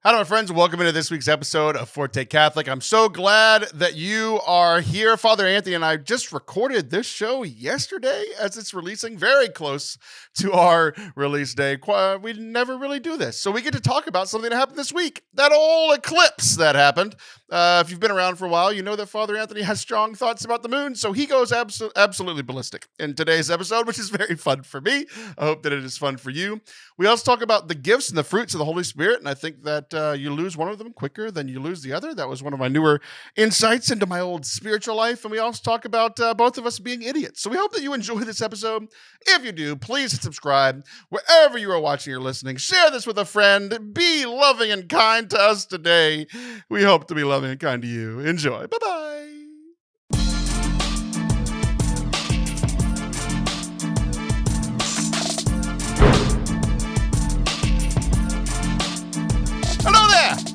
Hello, my friends, and welcome into this week's episode of Forte Catholic. I'm so glad that you are here. Father Anthony and I just recorded this show yesterday as it's releasing, very close to our release day. We never really do this, so we get to talk about something that happened this week, that old eclipse that happened. If you've been around for a while, you know that Father Anthony has strong thoughts about the moon, so he goes absolutely ballistic in today's episode, which is very fun for me. I hope that it is fun for you. We also talk about the gifts and the fruits of the Holy Spirit, and I think that you lose one of them quicker than you lose the other. That was one of my newer insights into my old spiritual life, and we also talk about both of us being idiots. So we hope that you enjoy this episode. If you do, please hit subscribe wherever you are watching or listening. Share this with a friend. Be loving and kind to us today. We hope to be loving and kind to you. Enjoy. Bye-bye.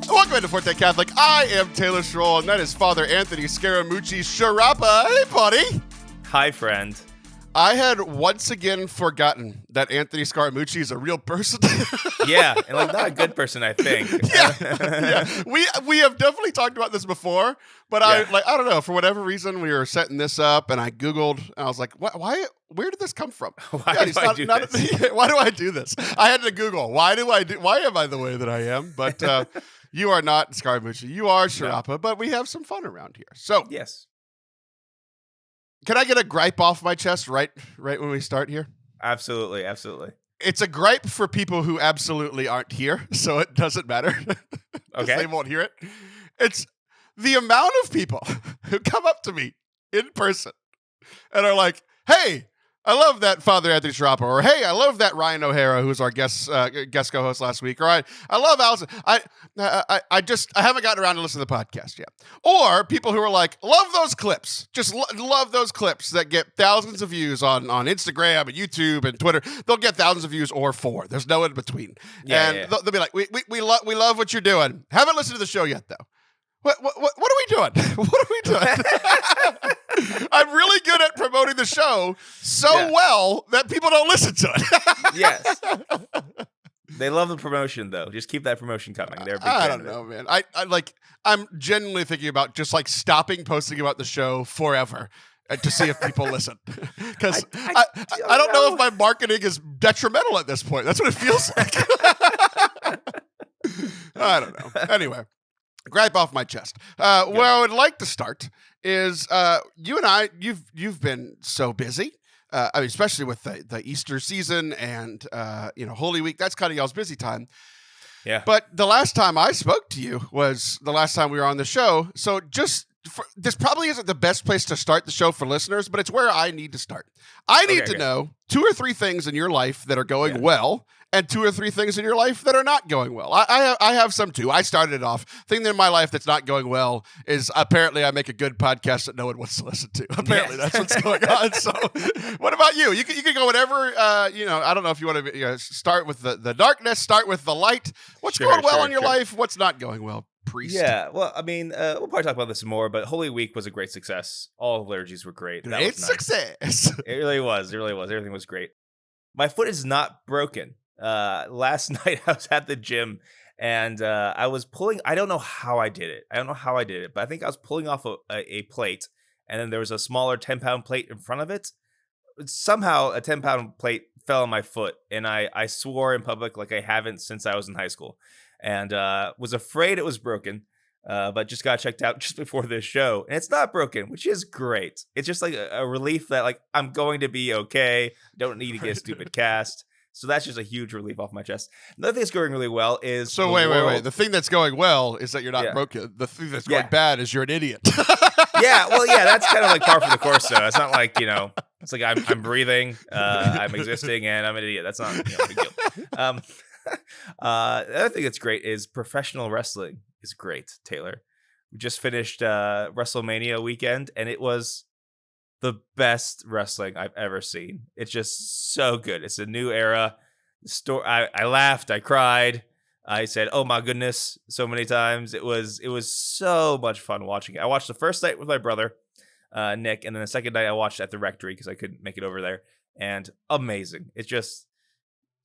Welcome into Forte Catholic. I am Taylor Schroll, and that is Father Anthony Scaramucci Sciarappa. Hey, buddy. Hi, friend. I had once again forgotten that Anthony Scaramucci is a real person. Yeah, and like not a good person, I think. Yeah. We have definitely talked about this before, but I don't know, for whatever reason we were setting this up, and I Googled, and I was like, why? Where did this come from? Why do I do this? Why do I do this? I had to Google. Why am I the way that I am? But you are not Scaramucci. You are Sciarappa, no. But we have some fun around here. So yes. Can I get a gripe off my chest right when we start here? Absolutely. It's a gripe for people who absolutely aren't here, so it doesn't matter. Okay. They won't hear it. It's the amount of people who come up to me in person and are like, hey, I love that Father Anthony Sciarappa, or hey, I love that Ryan O'Hara, who was our guest co-host last week, or I love Allison. I haven't gotten around to listening to the podcast yet. Or people who are like, love those clips, just love those clips that get thousands of views on Instagram and YouTube and Twitter. They'll get thousands of views or 4. There's no in between. They'll be like, we love what you're doing. Haven't listened to the show yet though. What are we doing? What are we doing? I'm really good at promoting the show well that people don't listen to it. Yes. They love the promotion though. Just keep that promotion coming. They're a big I fan don't of know, man. I'm genuinely thinking about just like stopping posting about the show forever to see if people listen. Because I don't know if my marketing is detrimental at this point. That's what it feels like. I don't know. Anyway. Gripe off my chest. Where I would like to start is you and I. You've been so busy. Especially with the Easter season and Holy Week. That's kind of y'all's busy time. Yeah. But the last time I spoke to you was the last time we were on the show. So this probably isn't the best place to start the show for listeners, but it's where I need to start. I need to know 2 or 3 things in your life that are going well, and 2 or 3 things in your life that are not going well. I have some too. I started it off. Thing in my life that's not going well is apparently I make a good podcast that no one wants to listen to. Apparently that's what's going on. So what about you? You can go whatever, I don't know if you want to start with the darkness, start with the light. What's going well in your life? What's not going well? Priest. Yeah, well, I mean, we'll probably talk about this more, but Holy Week was a great success. All the liturgies were great. Great success. It really was. Everything was great. My foot is not broken. Last night I was at the gym and I was pulling. I don't know how I did it. But I think I was pulling off a plate, and then there was a smaller 10-pound plate in front of it. Somehow a 10-pound plate fell on my foot, and I swore in public like I haven't since I was in high school. And was afraid it was broken, but just got checked out just before this show. And it's not broken, which is great. It's just like a relief that like I'm going to be okay. Don't need to get a stupid cast. So that's just a huge relief off my chest. Another thing that's going really well is... So wait. The thing that's going well is that you're not broken. The thing that's going bad is you're an idiot. That's kind of like par for the course, though. It's not like, it's like I'm breathing, I'm existing, and I'm an idiot. That's not a big deal. The other thing that's great is professional wrestling is great, Taylor. We just finished WrestleMania weekend, and it was the best wrestling I've ever seen. It's just so good. It's a new era. I laughed, I cried, I said, "Oh my goodness," so many times. It was so much fun watching it. I watched the first night with my brother, Nick, and then the second night I watched at the rectory because I couldn't make it over there. And amazing. It's just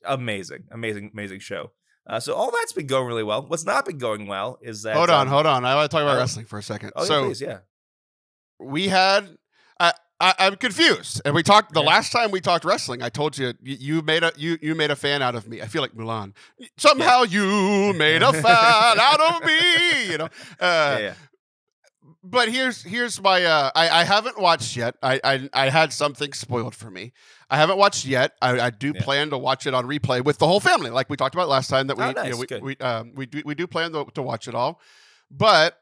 amazing show. So all that's been going really well. What's not been going well is that Hold on. I want to talk about wrestling for a second. Oh, So yeah, please, yeah. we had. I'm confused. And we talked the Okay. last time we talked wrestling. I told you you made a fan out of me. I feel like Mulan. Somehow you made a fan out of me. You know. Yeah. But here's my I haven't watched yet. I had something spoiled for me. I haven't watched yet. I do plan to watch it on replay with the whole family, like we talked about last time. That we do plan to watch it all. But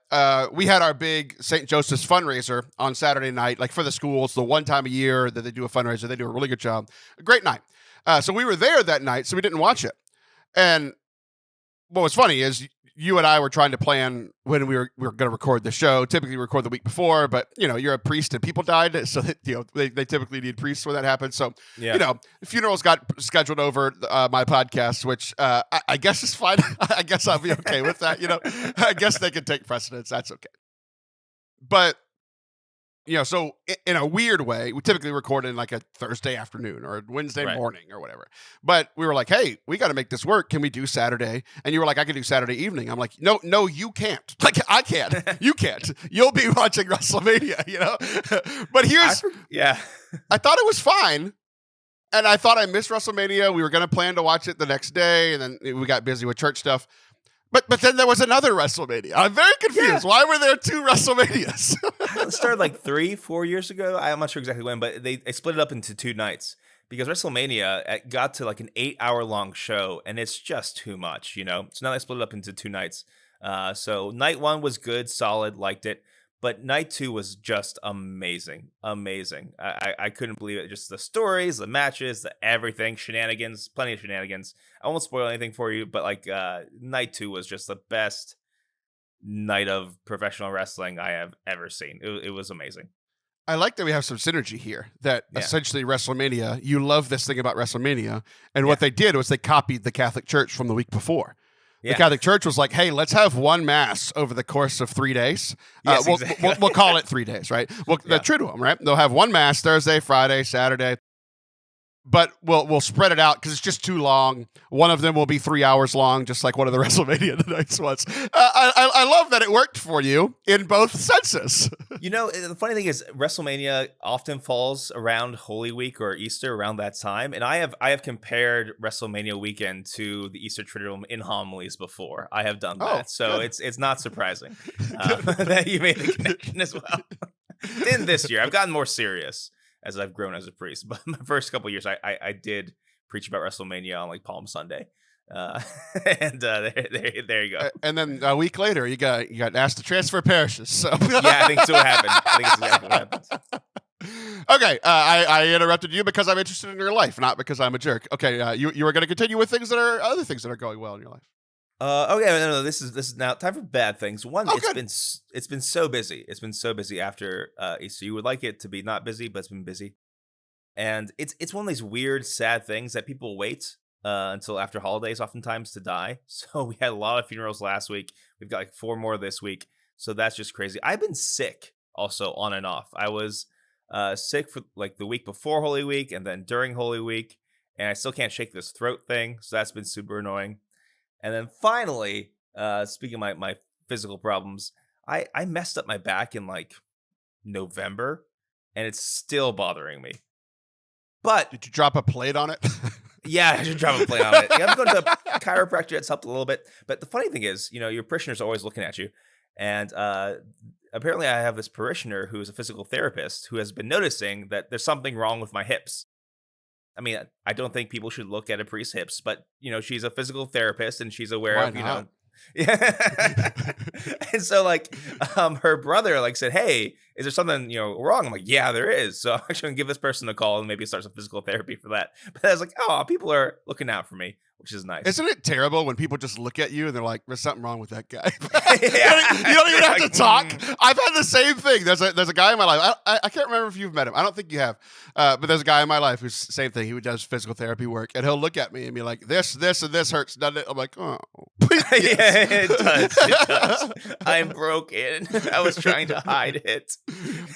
we had our big St. Joseph's fundraiser on Saturday night, like for the schools, the one time a year that they do a fundraiser. They do a really good job. A great night. So we were there that night, so we didn't watch it. And what was funny is you and I were trying to plan when we were going to record the show. Typically, we record the week before, but you're a priest and people died, so they typically need priests when that happens. So funerals got scheduled over my podcast, which I guess is fine. I guess I'll be okay with that. I guess they can take precedence. That's okay. But so in a weird way, we typically record in like a Thursday afternoon or a Wednesday morning or whatever. But we were like, hey, we got to make this work. Can we do Saturday? And you were like, I can do Saturday evening. I'm like, no, you can't. Like, I can't. You can't. You'll be watching WrestleMania, But I thought it was fine. And I thought I missed WrestleMania. We were going to plan to watch it the next day. And then we got busy with church stuff. But then there was another WrestleMania. I'm very confused. Yeah. Why were there two WrestleManias? It started like 3-4 years ago. I'm not sure exactly when, but they split it up into 2 nights because WrestleMania got to like an 8-hour long show, and it's just too much, So now they split it up into 2 nights. So night 1 was good, solid, liked it. But night 2 was just amazing. I couldn't believe it. Just the stories, the matches, the everything, shenanigans, plenty of shenanigans. I won't spoil anything for you, but like night 2 was just the best night of professional wrestling I have ever seen. It was amazing. I like that we have some synergy here, that essentially WrestleMania, you love this thing about WrestleMania, and what they did was they copied the Catholic Church from the week before. The Catholic Church was like, hey, let's have one mass over the course of 3 days. Yes, we'll call it 3 days, right? Well, they're true to them, right? They'll have one mass Thursday, Friday, Saturday. But we'll spread it out because it's just too long. One of them will be 3 hours long, just like one of the WrestleMania nights was. I love that it worked for you in both senses. The funny thing is WrestleMania often falls around Holy Week or Easter around that time. And I have compared WrestleMania weekend to the Easter Triduum in homilies before. I have done that. So good. it's not surprising that you made the connection as well. In this year, I've gotten more serious as I've grown as a priest. But my first couple of years, I did preach about WrestleMania on like Palm Sunday. And there you go. And then a week later, you got asked to transfer parishes. So I think so. What happened? I think it's exactly what happened. Okay, I interrupted you because I'm interested in your life, not because I'm a jerk. Okay, you were going to continue with other things that are going well in your life. Okay, no. This is now time for bad things. One, it's been so busy. It's been so busy after Easter. You would like it to be not busy, but it's been busy, and it's one of these weird, sad things that people wait until after holidays, oftentimes, to die. So we had a lot of funerals last week. We've got like 4 more this week. So that's just crazy. I've been sick also on and off. I was sick for like the week before Holy Week and then during Holy Week, and I still can't shake this throat thing. So that's been super annoying. And then finally, speaking of my physical problems, I messed up my back in like November, and it's still bothering me. But did you drop a plate on it? Yeah, I should drop a plate on it. Yeah, I'm going to a chiropractor. It's helped a little bit. But the funny thing is, your parishioners are always looking at you. And apparently I have this parishioner who is a physical therapist who has been noticing that there's something wrong with my hips. I mean, I don't think people should look at a priest's hips, but she's a physical therapist and she's aware Why of, not? Yeah. And so like her brother like said, hey, is there something wrong? I'm like, yeah, there is. So I'm actually gonna give this person a call and maybe start some physical therapy for that. But I was like, oh, people are looking out for me, which is nice. Isn't it terrible when people just look at you and they're like, there's something wrong with that guy? You don't even have to talk. I've had the same thing. There's a guy in my life. I can't remember if you've met him. I don't think you have. But there's a guy in my life who's the same thing. He does physical therapy work, and he'll look at me and be like, this, and this hurts, doesn't it? I'm like, oh. Yeah, it does. It does. I'm broken. I was trying to hide it.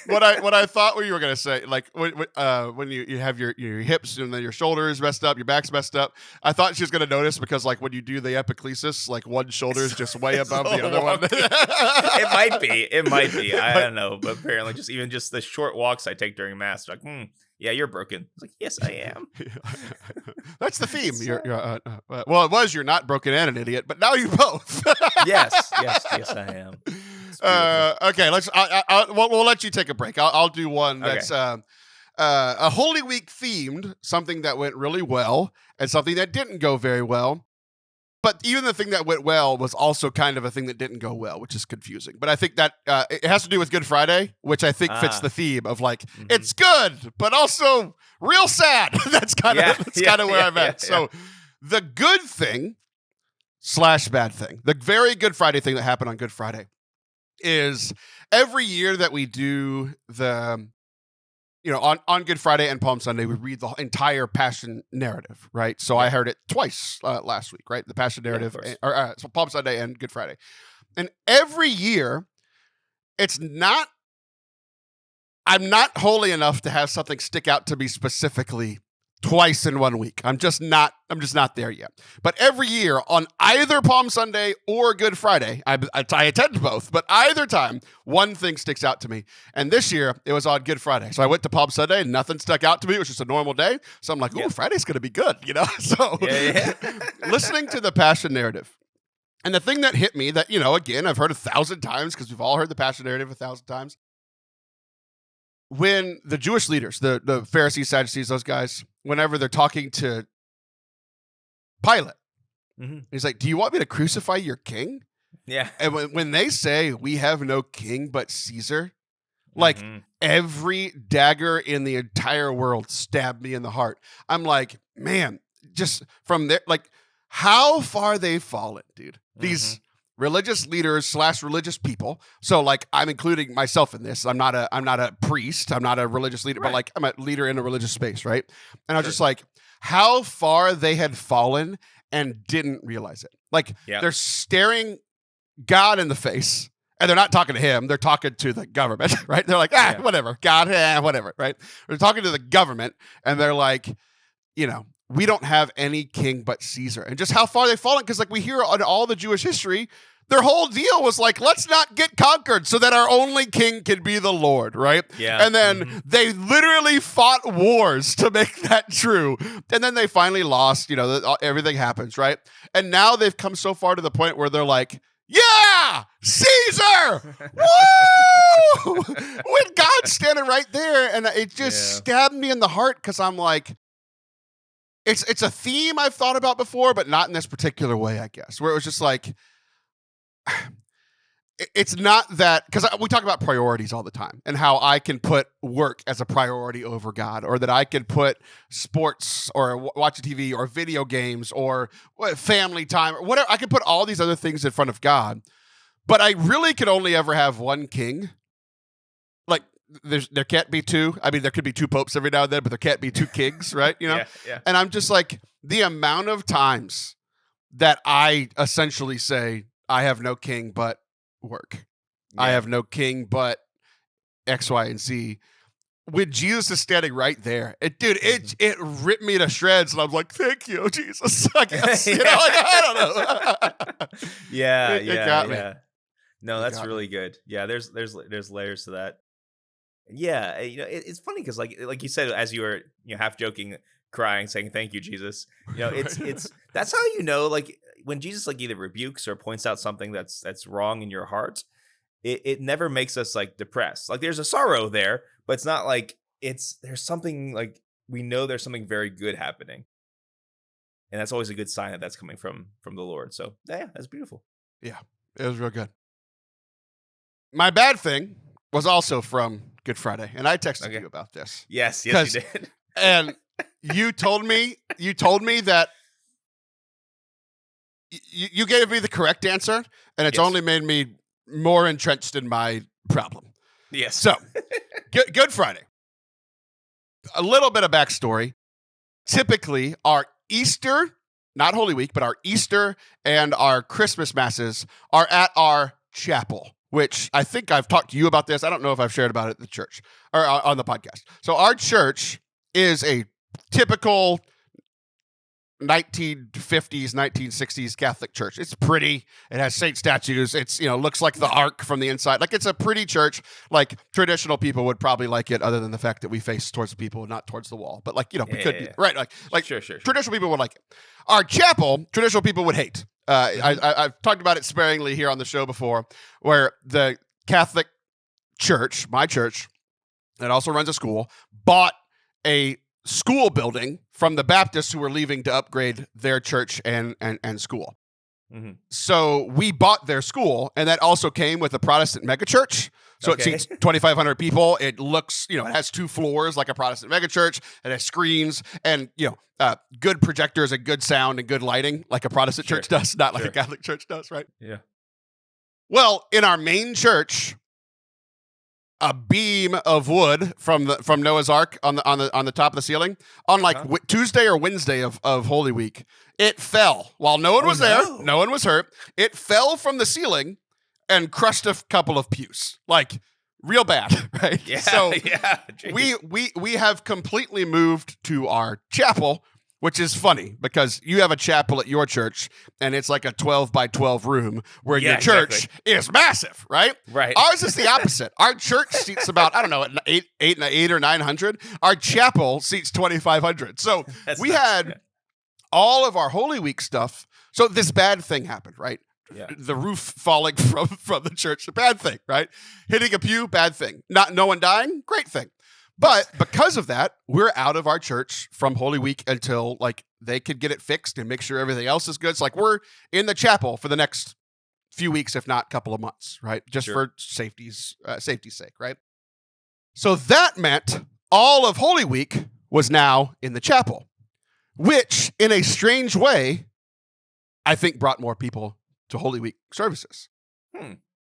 What I thought you were gonna say, like when you have your hips and then your shoulders messed up, your back's messed up. I thought she was gonna going to notice because, like, when you do the epiclesis, like, one shoulder is just way above so the other one. It might be. I don't know. But apparently, just the short walks I take during Mass, like, yeah, you're broken. It's like, yes, I am. That's the theme. Well, it was you're not broken and an idiot, but now you both. yes, I am. Okay, we'll let you take a break. I'll do one that's a Holy Week themed, something that went really well and something that didn't go very well. But even the thing that went well was also kind of a thing that didn't go well, which is confusing. But I think that it has to do with Good Friday, which I think fits the theme of like, it's good, but also real sad. That's kind of where I'm at. So the good thing / bad thing, the very Good Friday thing that happened on Good Friday is every year that we do on Good Friday and Palm Sunday, we read the entire Passion narrative, right? So I heard it twice last week, right? The Passion narrative, so Palm Sunday and Good Friday. And every year, I'm not holy enough to have something stick out to me specifically twice in 1 week. I'm just not there yet. But every year on either Palm Sunday or Good Friday, I attend both, but either time, one thing sticks out to me. And this year, it was on Good Friday. So I went to Palm Sunday and nothing stuck out to me. It was just a normal day. So I'm like, ooh, Friday's going to be good, So listening to the Passion narrative. And the thing that hit me that, again, I've heard 1,000 times because we've all heard the Passion narrative 1,000 times. When the Jewish leaders, the Pharisees, Sadducees, those guys, whenever they're talking to Pilate, he's like, do you want me to crucify your king? Yeah. And when they say, we have no king but Caesar, like every dagger in the entire world stabbed me in the heart. I'm like, man, just from there, like how far they've fallen, dude. These religious leaders / religious people. So like I'm including myself in this. I'm not a priest. I'm not a religious leader, but like I'm a leader in a religious space, right? And I was just like, how far they had fallen and didn't realize it. Like they're staring God in the face and they're not talking to him. They're talking to the government, right? They're like, whatever, God, whatever, right? They're talking to the government and they're like, we don't have any king but Caesar. And just how far they've fallen, because like we hear on all the Jewish history, their whole deal was like, let's not get conquered so that our only king can be the Lord, right? Yeah. And then they literally fought wars to make that true. And then they finally lost, everything happens, right? And now they've come so far to the point where they're like, yeah, Caesar! Woo! When God's standing right there, and it just stabbed me in the heart because I'm like, it's a theme I've thought about before, but not in this particular way, I guess, where it was just like, it's not that, because we talk about priorities all the time and how I can put work as a priority over God, or that I can put sports or watching TV or video games or family time or whatever. I can put all these other things in front of God, but I really could only ever have one king. Like there can't be two. I mean, there could be two popes every now and then, but there can't be two kings, right? Yeah. And I'm just like, the amount of times that I essentially say, I have no king but work. Yeah. I have no king but X, Y, and Z. When Jesus is standing right there, it ripped me to shreds, and I'm like, "Thank you, Jesus." I guess I don't know. It got me. No, that's really good. Yeah, there's layers to that. Yeah, it's funny because like you said, as you were half joking, crying, saying "Thank you, Jesus." It's that's how like when Jesus like either rebukes or points out something that's wrong in your heart. It never makes us like depressed. Like there's a sorrow there, but it's not like there's something like we know there's something very good happening, and that's always a good sign that that's coming from the Lord. So yeah, that's beautiful. Yeah, it was real good. My bad thing was also from Good Friday, and I texted you about this. Yes, you did. And you told me that you gave me the correct answer, and it's only made me more entrenched in my problem. Yes. So, Good Friday. A little bit of backstory. Typically, our Easter, not Holy Week, but our Easter and our Christmas masses are at our chapel, which I think I've talked to you about this. I don't know if I've shared about it at the church or on the podcast. So our church is a typical 1950s, 1960s Catholic church. It's pretty. It has saint statues. It's, looks like the Ark from the inside. Like, it's a pretty church. Like, traditional people would probably like it, other than the fact that we face towards the people, not towards the wall. But, like, we could be, right? Like sure. Traditional people would like it. Our chapel, traditional people would hate. I've talked about it sparingly here on the show before, where the Catholic church, my church, that also runs a school, bought a school building from the Baptists who were leaving to upgrade their church and school. Mm-hmm. So we bought their school, and that also came with a Protestant megachurch. So It seats 2,500 people. It looks, it has 2 floors like a Protestant megachurch. It has screens and, good projectors and good sound and good lighting like a Protestant church does, not like a Catholic church does, right? Yeah. Well, in our main church, a beam of wood from Noah's Ark on the top of the ceiling on Tuesday or Wednesday of Holy Week. It fell while no one was there. No one was hurt. It fell from the ceiling and crushed a couple of pews, like real bad, right? Yeah. So yeah. we have completely moved to our chapel, which is funny because you have a chapel at your church and it's like a 12 by 12 room where your church is massive, right? Right. Ours is the opposite. Our church seats about, 8 or 900. Our chapel seats 2,500. So we had all of our Holy Week stuff. So this bad thing happened, right? Yeah. The roof falling from the church, a bad thing, right? Hitting a pew, bad thing. No one dying, great thing. But because of that, we're out of our church from Holy Week until they could get it fixed and make sure everything else is good. It's like we're in the chapel for the next few weeks, if not couple of months, right? Just for safety's sake, right? So that meant all of Holy Week was now in the chapel, which in a strange way, I think brought more people to Holy Week services.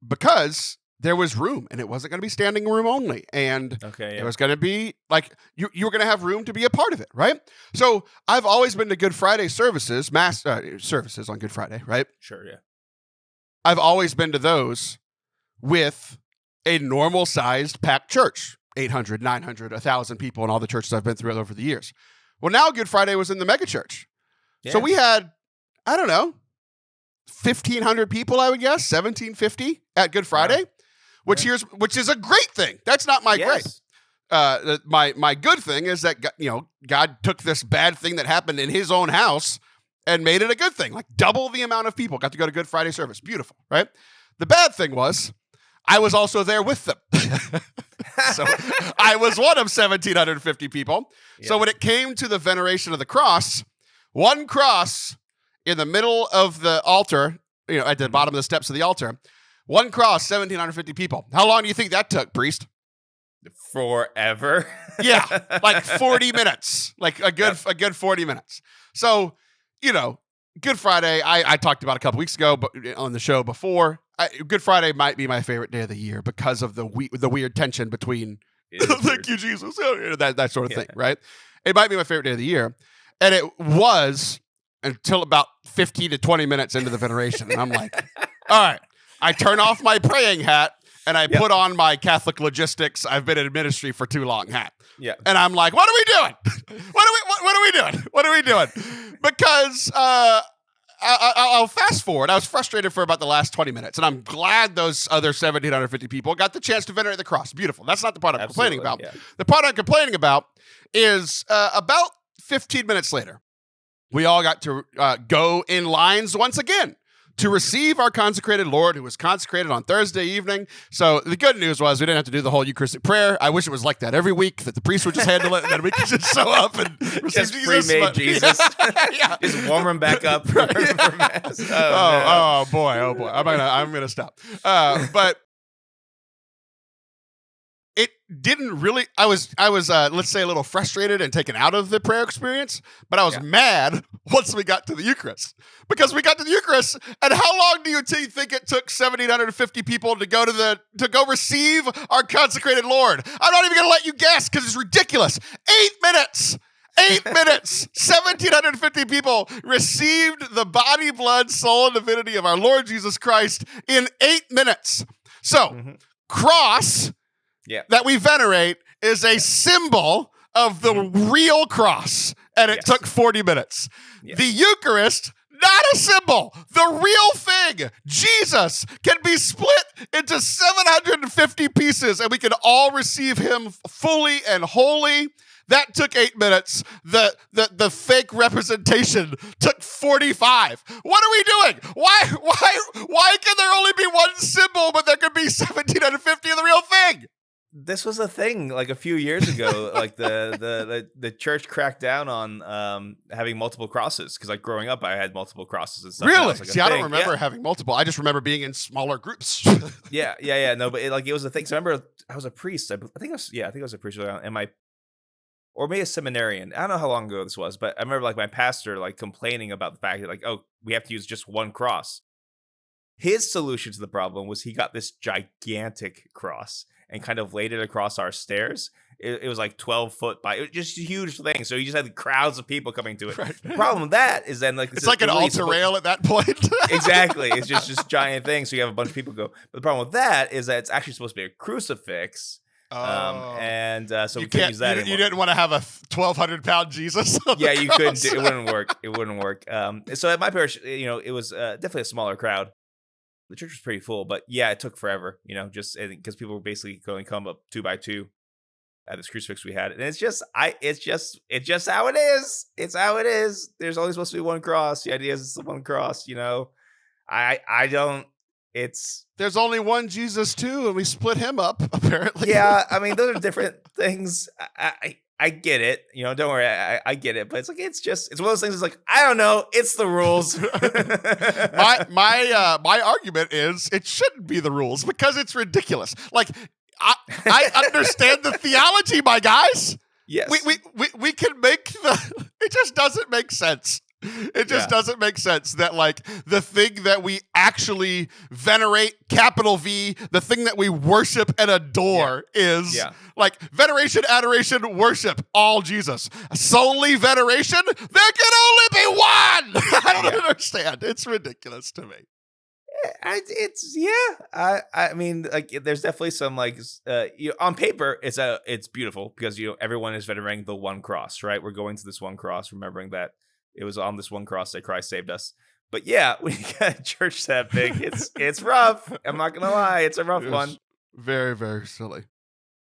Because there was room, and it wasn't going to be standing room only. And it was going to be you were going to have room to be a part of it, right? So I've always been to Good Friday services, mass services on Good Friday, right? Sure, yeah. I've always been to those with a normal-sized packed church, 800, 900, 1,000 people in all the churches I've been through over the years. Well, now Good Friday was in the megachurch. Yeah. So we had, 1,500 people, I would guess, 1,750 at Good Friday. Which is a great thing. That's not my great. My good thing is that God took this bad thing that happened in His own house and made it a good thing. Like double the amount of people got to go to Good Friday service. Beautiful, right? The bad thing was I was also there with them. So I was one of 1,750 people. Yeah. So when it came to the veneration of the cross, one cross in the middle of the altar, at the bottom of the steps of the altar. One cross, 1,750 people. How long do you think that took, priest? Forever. Yeah, like 40 minutes. Like a good 40 minutes. So, Good Friday, I talked about a couple weeks ago, but on the show before. Good Friday might be my favorite day of the year because of the weird tension between thank you, Jesus, that sort of thing, right? It might be my favorite day of the year. And it was until about 15 to 20 minutes into the veneration. And I'm like, all right. I turn off my praying hat and I put on my Catholic logistics. I've been in ministry for too long hat. Yeah. And I'm like, what are we doing? What are we doing? What are we doing? Because I'll fast forward. I was frustrated for about the last 20 minutes, and I'm glad those other 1,750 people got the chance to venerate the cross. Beautiful. That's not the part I'm complaining about. Yeah. The part I'm complaining about is about 15 minutes later, we all got to go in lines once again to receive our consecrated Lord, who was consecrated on Thursday evening. So the good news was we didn't have to do the whole Eucharistic prayer. I wish it was like that every week, that the priest would just handle it, and then we could just show up and receive Jesus. Pre-made Jesus. Just warm him back up for Mass. Oh boy. I'm gonna stop. But it didn't really. I was let's say a little frustrated and taken out of the prayer experience, but I was mad once we got to the Eucharist, because we got to the Eucharist, and how long do you think it took 1,750 people to go receive our consecrated Lord? I'm not even going to let you guess because it's ridiculous. 8 minutes. 8 minutes. 1,750 people received the body, blood, soul, and divinity of our Lord Jesus Christ in 8 minutes. So, cross that we venerate is a symbol of the real cross, and it took 40 minutes. Yes. The Eucharist, not a symbol, the real thing. Jesus can be split into 750 pieces, and we can all receive him fully and wholly. That took 8 minutes. The fake representation took 45. What are we doing? Why can there only be one symbol, but there could be 1,750 of the real thing? This was a thing like a few years ago. Like the church cracked down on having multiple crosses, because like growing up I had multiple crosses and stuff. Really? Like See, I don't remember having multiple. I just remember being in smaller groups. Yeah. No, but it was a thing. So I remember I was a priest. I think I was a priest, and or maybe a seminarian. I don't know how long ago this was, but I remember like my pastor like complaining about the fact that like, oh, we have to use just one cross. His solution to the problem was he got this gigantic cross and kind of laid it across our stairs. It was like 12 foot by, it was just a huge thing. So you just had crowds of people coming to it. Right. The problem with that is then like, it's like an altar rail at that point. Exactly. It's just this giant thing. So you have a bunch of people go. But the problem with that is that it's actually supposed to be a crucifix. So we couldn't use that anymore. You didn't want to have a 1,200-pound Jesus. Yeah, you couldn't. It wouldn't work. It wouldn't work. So at my parish, it was definitely a smaller crowd. The church was pretty full, but yeah, it took forever. Just because people were basically going to come up 2 by 2 at this crucifix we had, and it's just how it is. It's how it is. There's only supposed to be one cross. The idea is it's the one cross. I don't. There's only one Jesus too, and we split him up apparently. Yeah, I mean those are different things. I get it. Don't worry, I get it. But it's like it's one of those things. It's like I don't know. It's the rules. my argument is it shouldn't be the rules because it's ridiculous. Like I understand the theology, my guys. Yes, we can make it just doesn't make sense. It just doesn't make sense that like the thing that we actually venerate, capital V, the thing that we worship and adore is like veneration, adoration, worship, all Jesus. Solely veneration, there can only be one. I don't understand. It's ridiculous to me. I mean, like, there's definitely some like, on paper, it's beautiful because everyone is venerating the one cross, right? We're going to this one cross, remembering that it was on this one cross that Christ saved us. But yeah, when you got a church that big, it's rough. I'm not gonna lie, it's a rough one. Very, very silly.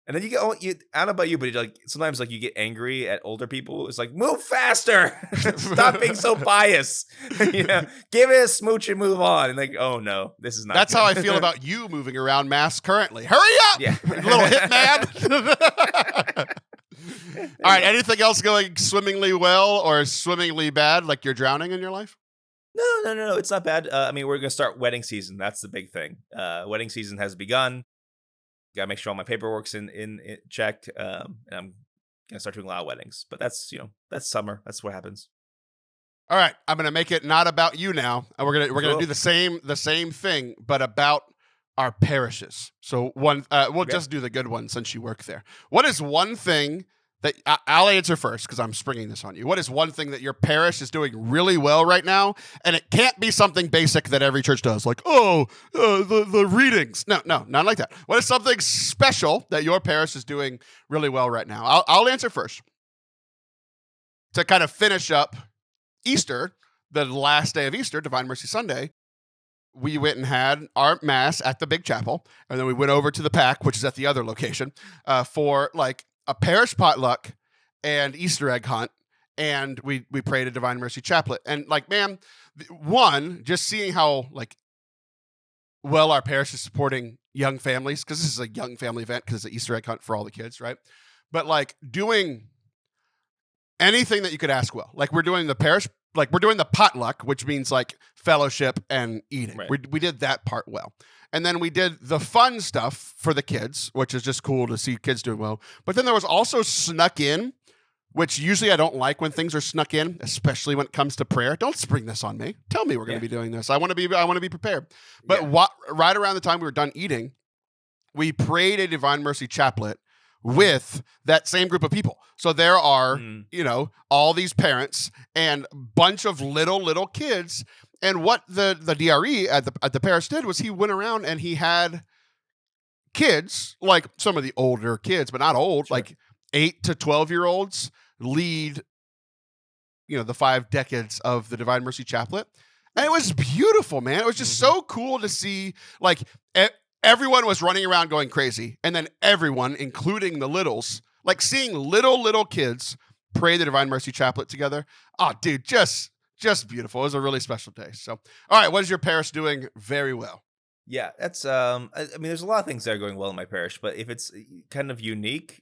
And then I don't know about you, but like sometimes like you get angry at older people. It's like, move faster, stop being so pious. Give it a smooch and move on. And like, oh no, this is not. That's good. how I feel about you moving around Mass currently. Hurry up, little hitman. All right. Anything else going swimmingly well or swimmingly bad? Like you're drowning in your life? No. It's not bad. I mean, we're gonna start wedding season. That's the big thing. Wedding season has begun. Got to make sure all my paperwork's in checked. And I'm gonna start doing a lot of weddings. But that's that's summer. That's what happens. All right. I'm gonna make it not about you now. And we're gonna do the same thing, but about our parishes. So we'll just do the good one since you work there. What is one thing that I'll answer first because I'm springing this on you. What is one thing that your parish is doing really well right now? And it can't be something basic that every church does, like the readings. No, not like that. What is something special that your parish is doing really well right now? I'll answer first. To kind of finish up Easter, the last day of Easter, Divine Mercy Sunday, we went and had our Mass at the big chapel, and then we went over to the PAC, which is at the other location, for like a parish potluck and Easter egg hunt, and we prayed a Divine Mercy chaplet. And like, man, one, just seeing how like well our parish is supporting young families, because this is a young family event because it's an Easter egg hunt for all the kids, right? But like doing anything that you could ask well. Like we're doing the parish, like we're doing the potluck, which means like fellowship and eating. Right. We did that part well. And then we did the fun stuff for the kids, which is just cool to see kids doing well. But then there was also snuck in, which usually I don't like when things are snuck in, especially when it comes to prayer. Don't spring this on me. Tell me we're going to be doing this. I want to be prepared. But right around the time we were done eating, we prayed a Divine Mercy chaplet with that same group of people. So there are, all these parents and bunch of little kids. And what the DRE at the parish did was he went around and he had kids, like some of the older kids, but not old, like 8 to 12-year-olds lead, the 5 decades of the Divine Mercy Chaplet. And it was beautiful, man. It was just so cool to see, like, everyone was running around going crazy. And then everyone, including the littles, like seeing little kids pray the Divine Mercy Chaplet together. Oh, dude, just beautiful. It was a really special day. So, all right, what is your parish doing very well? Yeah, that's, I mean, there's a lot of things that are going well in my parish, but if it's kind of unique,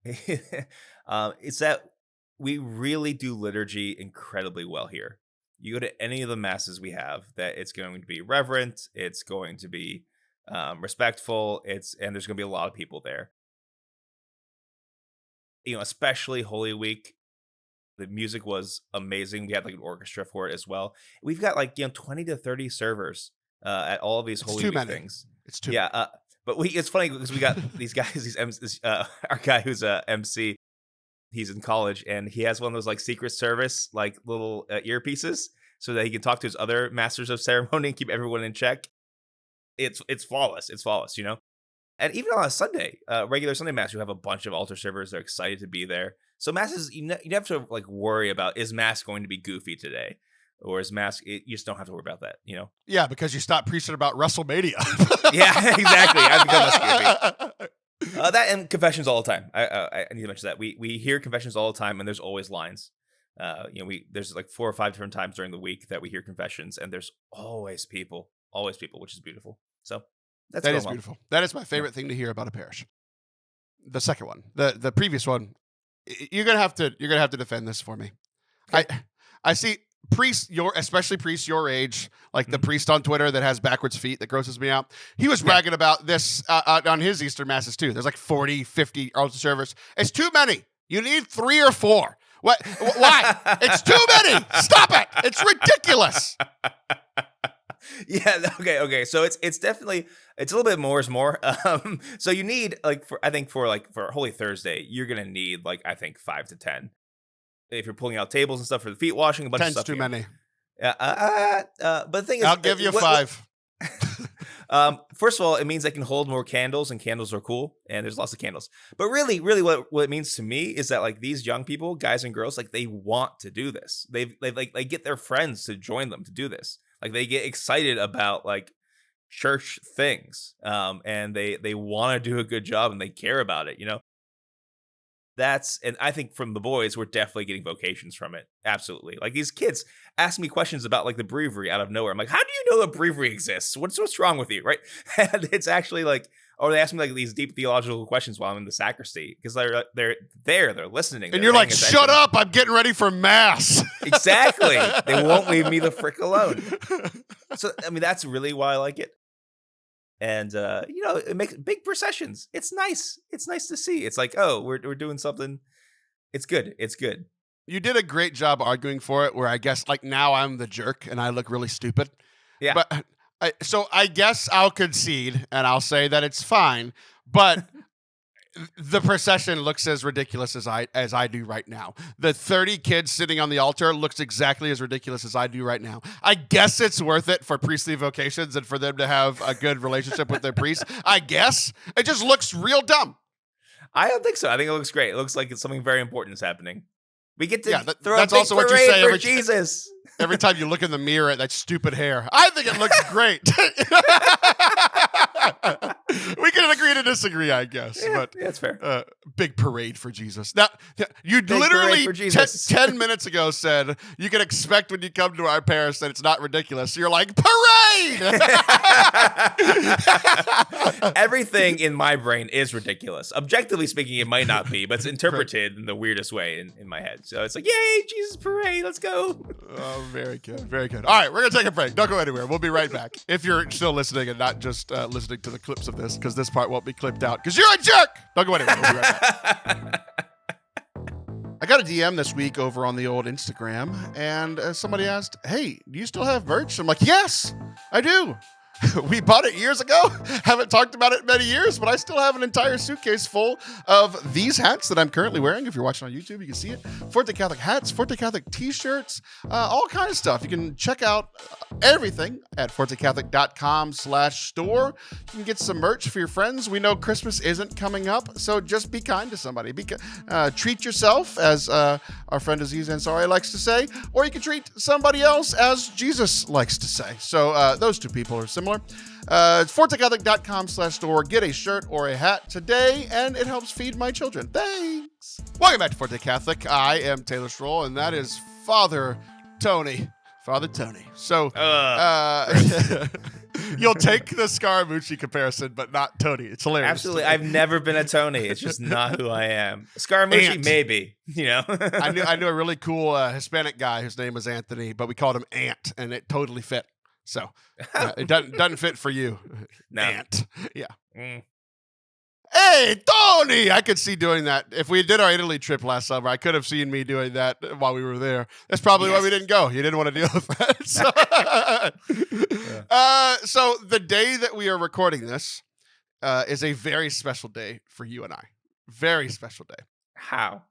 it's that we really do liturgy incredibly well here. You go to any of the masses we have, that it's going to be reverent, it's going to be respectful, and there's going to be a lot of people there. Especially Holy Week, the music was amazing. We had like an orchestra for it as well. We've got like 20 to 30 servers at all of these Holy Week things. It's too many. But it's funny because we got these guys, our guy who's a MC. He's in college and he has one of those like Secret Service like little earpieces so that he can talk to his other masters of ceremony and keep everyone in check. It's flawless. It's flawless, And even on a Sunday, regular Sunday mass, you have a bunch of altar servers that are excited to be there. So masses, you have to like worry about, is mass going to be goofy today, or is mass? You just don't have to worry about that, Yeah, because you stopped preaching about WrestleMania. Yeah, exactly. I've become less goofy. That and confessions all the time. I need to mention that we hear confessions all the time, and there's always lines. There's like 4 or 5 different times during the week that we hear confessions, and there's always people, which is beautiful. So that is beautiful. That is my favorite thing to hear about a parish. The second one, the previous one, you're gonna have to defend this for me. Okay. I see priests, especially priests your age, like the priest on Twitter that has backwards feet that grosses me out. He was bragging about this on his Easter masses too. There's like 40, 50 altar servers. It's too many. You need 3 or 4. What? Why? It's too many. Stop it. It's ridiculous. Yeah. Okay. So it's definitely, it's a little bit more is more. So you need for Holy Thursday, you're gonna need 5 to 10. If you're pulling out tables and stuff for the feet washing, a bunch of stuff. 10's too many. But the thing is, I'll give you 5. First of all, it means they can hold more candles, and candles are cool, and there's lots of candles. But really, what it means to me is that these young people, guys and girls, they want to do this. They get their friends to join them to do this. They get excited about church things, and they want to do a good job, and they care about it. And I think from the boys, we're definitely getting vocations from it. Absolutely. These kids ask me questions about the breviary out of nowhere. I'm like, how do you know the breviary exists? What's wrong with you? Right. And it's actually or they ask me these deep theological questions while I'm in the sacristy, because they're listening. And you're like, attention. Shut up. I'm getting ready for mass. Exactly. They won't leave me the frick alone. So, I mean, that's really why I like it. And, it makes big processions. It's nice. It's nice to see. It's we're doing something. It's good. It's good. You did a great job arguing for it, where I guess now I'm the jerk and I look really stupid. Yeah. But so I guess I'll concede and I'll say that it's fine. But the procession looks as ridiculous as I do right now. The 30 kids sitting on the altar looks exactly as ridiculous as I do right now. I guess it's worth it for priestly vocations and for them to have a good relationship with their priest. I guess it just looks real dumb. I don't think so. I think it looks great. It looks like it's something very important is happening. We get to throw that's a big also what you say for Jesus. Every time you look in the mirror at that stupid hair. I think it looks great. We can agree to disagree, I guess. Yeah, but that's fair. Big parade for Jesus. Now, you literally 10 minutes ago said you can expect when you come to our parish that it's not ridiculous. You're like, parade! Everything in my brain is ridiculous. Objectively speaking, it might not be, but it's interpreted in the weirdest way in my head. So it's yay, Jesus parade, let's go. Oh, very good. Very good. All right, we're going to take a break. Don't go anywhere. We'll be right back. If you're still listening and not just listening to the clips of this, because this part won't be clipped out, because you're a jerk. Don't go anywhere. We'll be right back. I got a DM this week over on the old Instagram, and somebody asked, hey, do you still have merch? I'm like, yes, I do. We bought it years ago. Haven't talked about it in many years, but I still have an entire suitcase full of these hats that I'm currently wearing. If you're watching on YouTube, you can see it. Forte Catholic hats, Forte Catholic t-shirts, all kind of stuff. You can check out everything at fortecatholic.com/store. You can get some merch for your friends. We know Christmas isn't coming up, so just be kind to somebody. Treat yourself, as our friend Aziz Ansari likes to say, or you can treat somebody else as Jesus likes to say. So those two people are similar. ForteCatholic.com/store. Get a shirt or a hat today, and it helps feed my children. Thanks. Welcome back to Forte Catholic. I am Taylor Stroll, and that is Father Tony. Father Tony. So you'll take the Scaramucci comparison, but not Tony. It's hilarious. Absolutely. I've never been a Tony. It's just not who I am. Scaramucci, maybe. I knew a really cool Hispanic guy whose name was Anthony, but we called him Ant, and it totally fit. So it doesn't fit for you. No. Ant. Yeah. Hey, Tony! I could see doing that. If we did our Italy trip last summer, I could have seen me doing that while we were there. That's probably why we didn't go. You didn't want to deal with that. So the day that we are recording this is a very special day for you and I. Very special day. How?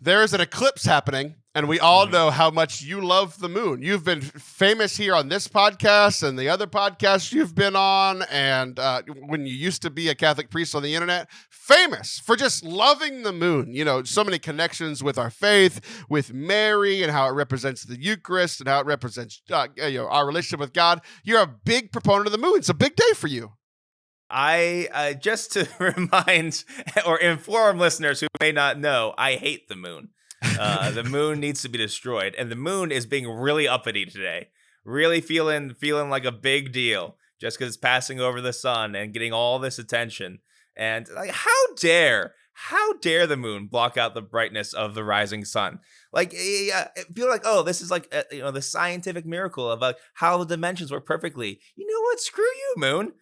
There is an eclipse happening, and we all know how much you love the moon. You've been famous here on this podcast and the other podcasts you've been on, and when you used to be a Catholic priest on the internet, famous for just loving the moon. You know, so many connections with our faith, with Mary, and how it represents the Eucharist, and how it represents our relationship with God. You're a big proponent of the moon. It's a big day for you. I just to remind or inform listeners who may not know, I hate the moon. The moon needs to be destroyed, and the moon is being really uppity today. Really feeling like a big deal just because it's passing over the sun and getting all this attention. And like, how dare the moon block out the brightness of the rising sun? Like, feel like, oh, this is like the scientific miracle of how the dimensions work perfectly. You know what? Screw you, moon.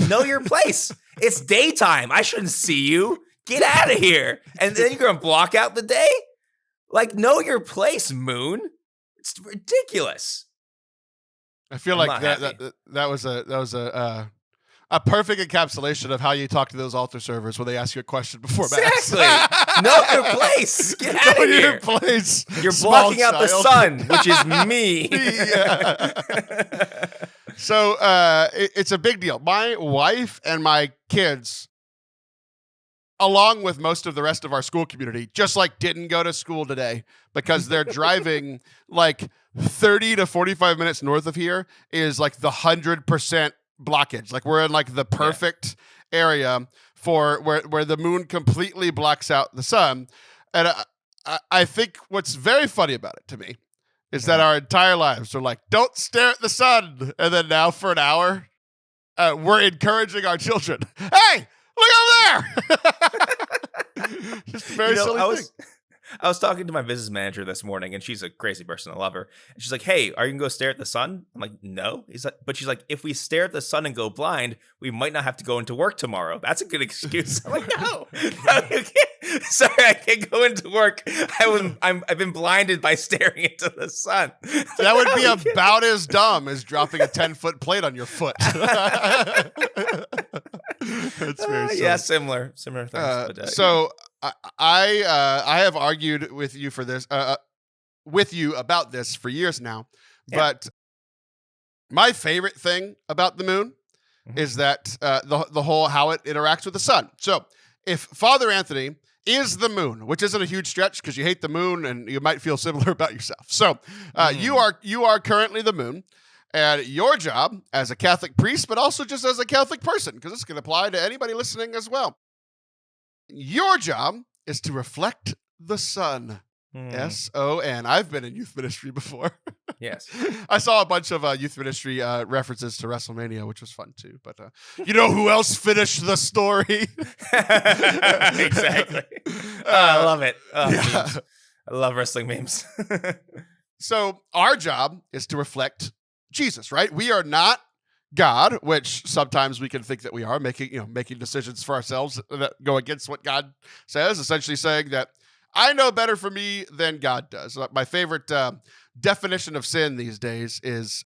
Know your place. It's daytime. I shouldn't see you. Get out of here. And then you're going to block out the day? Like, know your place, moon. It's ridiculous. I feel like that was a perfect encapsulation of how you talk to those altar servers when they ask you a question before Mass. Exactly. Know your place. Get out of here. Know your place. You're blocking out the sun, which is me. So it's a big deal. My wife and my kids, along with most of the rest of our school community, just didn't go to school today because they're driving 30 to 45 minutes north of here is the 100% blockage. We're in the perfect area for where the moon completely blocks out the sun. And I think what's very funny about it to me is that our entire lives are don't stare at the sun. And then now for an hour, we're encouraging our children. Hey, look over there. Just a very silly thing. I was talking to my business manager this morning, and she's a crazy person. I love her. And she's like, hey, are you going to go stare at the sun? I'm like, no. But she's like, if we stare at the sun and go blind, we might not have to go into work tomorrow. That's a good excuse. I'm like, no, you can't. Sorry, I can't go into work. I've been blinded by staring into the sun. That would be about as dumb as dropping a 10-foot plate on your foot. That's very silly. Yeah, similar things. So I have argued with you for this, with you about this for years now. But my favorite thing about the moon is that the whole how it interacts with the sun. So if Father Anthony is the moon, which isn't a huge stretch because you hate the moon and you might feel similar about yourself. So you are currently the moon. And your job as a Catholic priest, but also just as a Catholic person, because this can apply to anybody listening as well. Your job is to reflect the sun. S-O-N. I've been in youth ministry before. Yes. I saw a bunch of youth ministry references to WrestleMania, which was fun too. But you know who else finished the story? Exactly. I love it. Memes. I love wrestling memes. So our job is to reflect Jesus, right? We are not God, which sometimes we can think that we are, making decisions for ourselves that go against what God says, essentially saying that I know better for me than God does. My favorite definition of sin these days is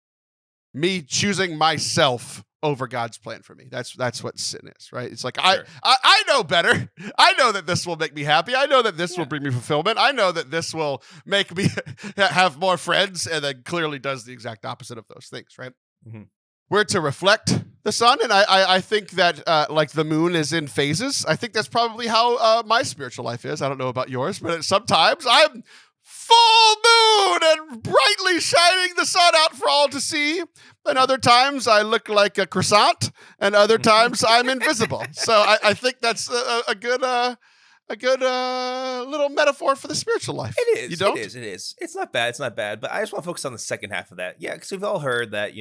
me choosing myself over God's plan for me. That's what sin is, right? It's like, Sure. I know better. I know that this will make me happy. I know that this will bring me fulfillment. I know that this will make me have more friends, and then clearly does the exact opposite of those things, right? Mm-hmm. We're to reflect the sun, and I think that like the moon is in phases. I think that's probably how my spiritual life is. I don't know about yours, but sometimes I'm full moon and brightly shining the sun out for all to see. And other times I look like a croissant, and other times I'm invisible. So I think that's a good little metaphor for the spiritual life. It is. You don't? It is. It's not bad. It's not bad. But I just want to focus on the second half of that. Yeah, because we've all heard that,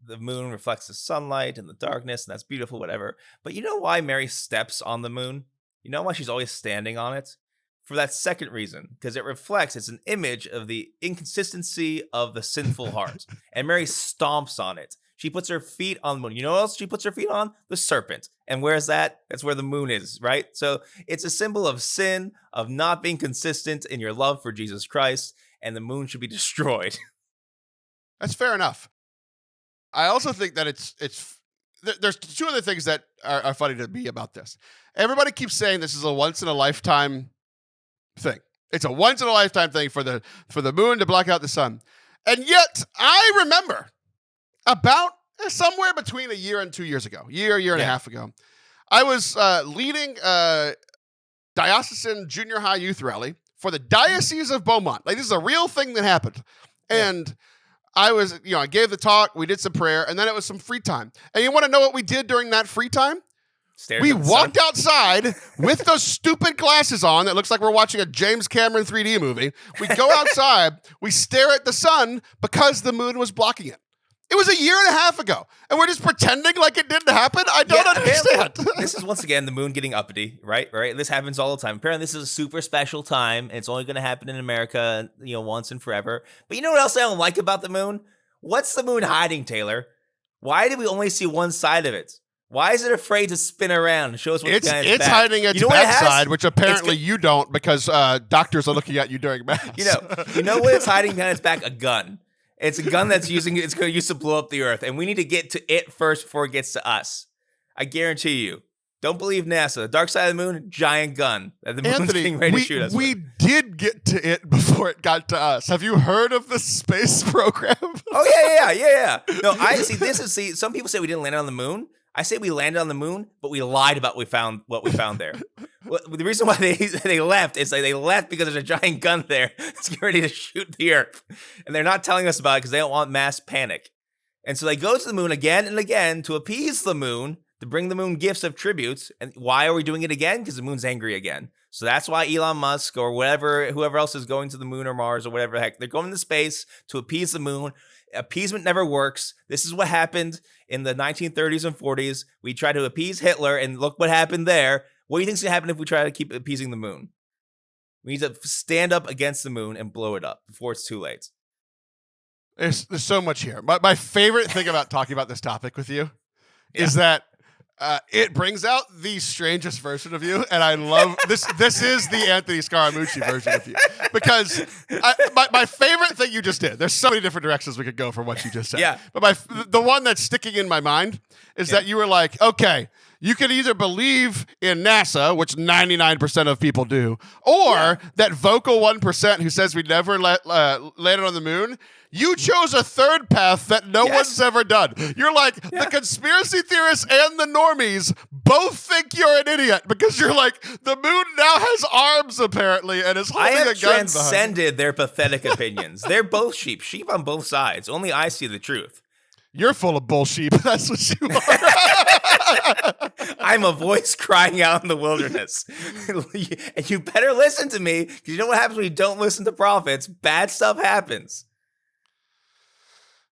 the moon reflects the sunlight and the darkness, and that's beautiful, whatever. But you know why Mary steps on the moon? You know why she's always standing on it? For that second reason, because it's an image of the inconsistency of the sinful heart. And Mary stomps on it. She puts her feet on the moon. You know what else she puts her feet on? The serpent. And where's that? That's where the moon is, right? So it's a symbol of sin, of not being consistent in your love for Jesus Christ, and the moon should be destroyed. That's fair enough. I also think that there's two other things that are funny to me about this. Everybody keeps saying this is a once in a lifetime thing. It's a once in a lifetime thing for the moon to block out the sun. And yet I remember about somewhere between a year and 2 years ago, year and a half ago, I was leading a diocesan junior high youth rally for the Diocese of Beaumont. Like, this is a real thing that happened. And I gave the talk, we did some prayer, and then it was some free time. And you want to know what we did during that free time? We walked outside with those stupid glasses on that looks like we're watching a James Cameron 3D movie. We go outside, we stare at the sun because the moon was blocking it. It was a year and a half ago, and we're just pretending like it didn't happen? I don't understand. This is, once again, the moon getting uppity, right? This happens all the time. Apparently, this is a super special time, and it's only going to happen in America, once and forever. But you know what else I don't like about the moon? What's the moon hiding, Taylor? Why do we only see one side of it? Why is it afraid to spin around and show us what's behind its back? It's hiding its backside, which apparently you don't, because doctors are looking at you during mass. You know what it's hiding behind its back? A gun. It's a gun it's going to use to blow up the earth, and we need to get to it first before it gets to us. I guarantee you. Don't believe NASA. The dark side of the moon, giant gun that the moon's getting ready to shoot us. We did get to it before it got to us. Have you heard of the space program? Oh yeah. No, some people say we didn't land on the moon. I say we landed on the moon, but we lied about what we found there. The reason why they left is they left because there's a giant gun there that's ready to shoot the earth. And they're not telling us about it because they don't want mass panic. And so they go to the moon again and again to appease the moon, to bring the moon gifts of tributes. And why are we doing it again? Because the moon's angry again. So that's why Elon Musk or whoever else is going to the moon or Mars or whatever the heck, they're going to space to appease the moon. Appeasement never works. This is what happened in the 1930s and 40s. We tried to appease Hitler, and look what happened there. What do you think is going to happen if we try to keep appeasing the moon? We need to stand up against the moon and blow it up before it's too late. There's so much here. My favorite thing about talking about this topic with you is that it brings out the strangest version of you, and I love this. This is the Anthony Scaramucci version of you, because my favorite thing you just did. There's so many different directions we could go from what you just said. Yeah. But the one that's sticking in my mind is that you were like, okay, you can either believe in NASA, which 99% of people do, or that vocal 1% who says we never landed on the moon. You chose a third path that no one's ever done. You're like, the conspiracy theorists and the normies both think you're an idiot because you're like, the moon now has arms apparently and is holding a gun behind. I have transcended their pathetic opinions. They're both sheep on both sides. Only I see the truth. You're full of bullshit. That's what you are. I'm a voice crying out in the wilderness. And you better listen to me, because you know what happens when you don't listen to prophets? Bad stuff happens.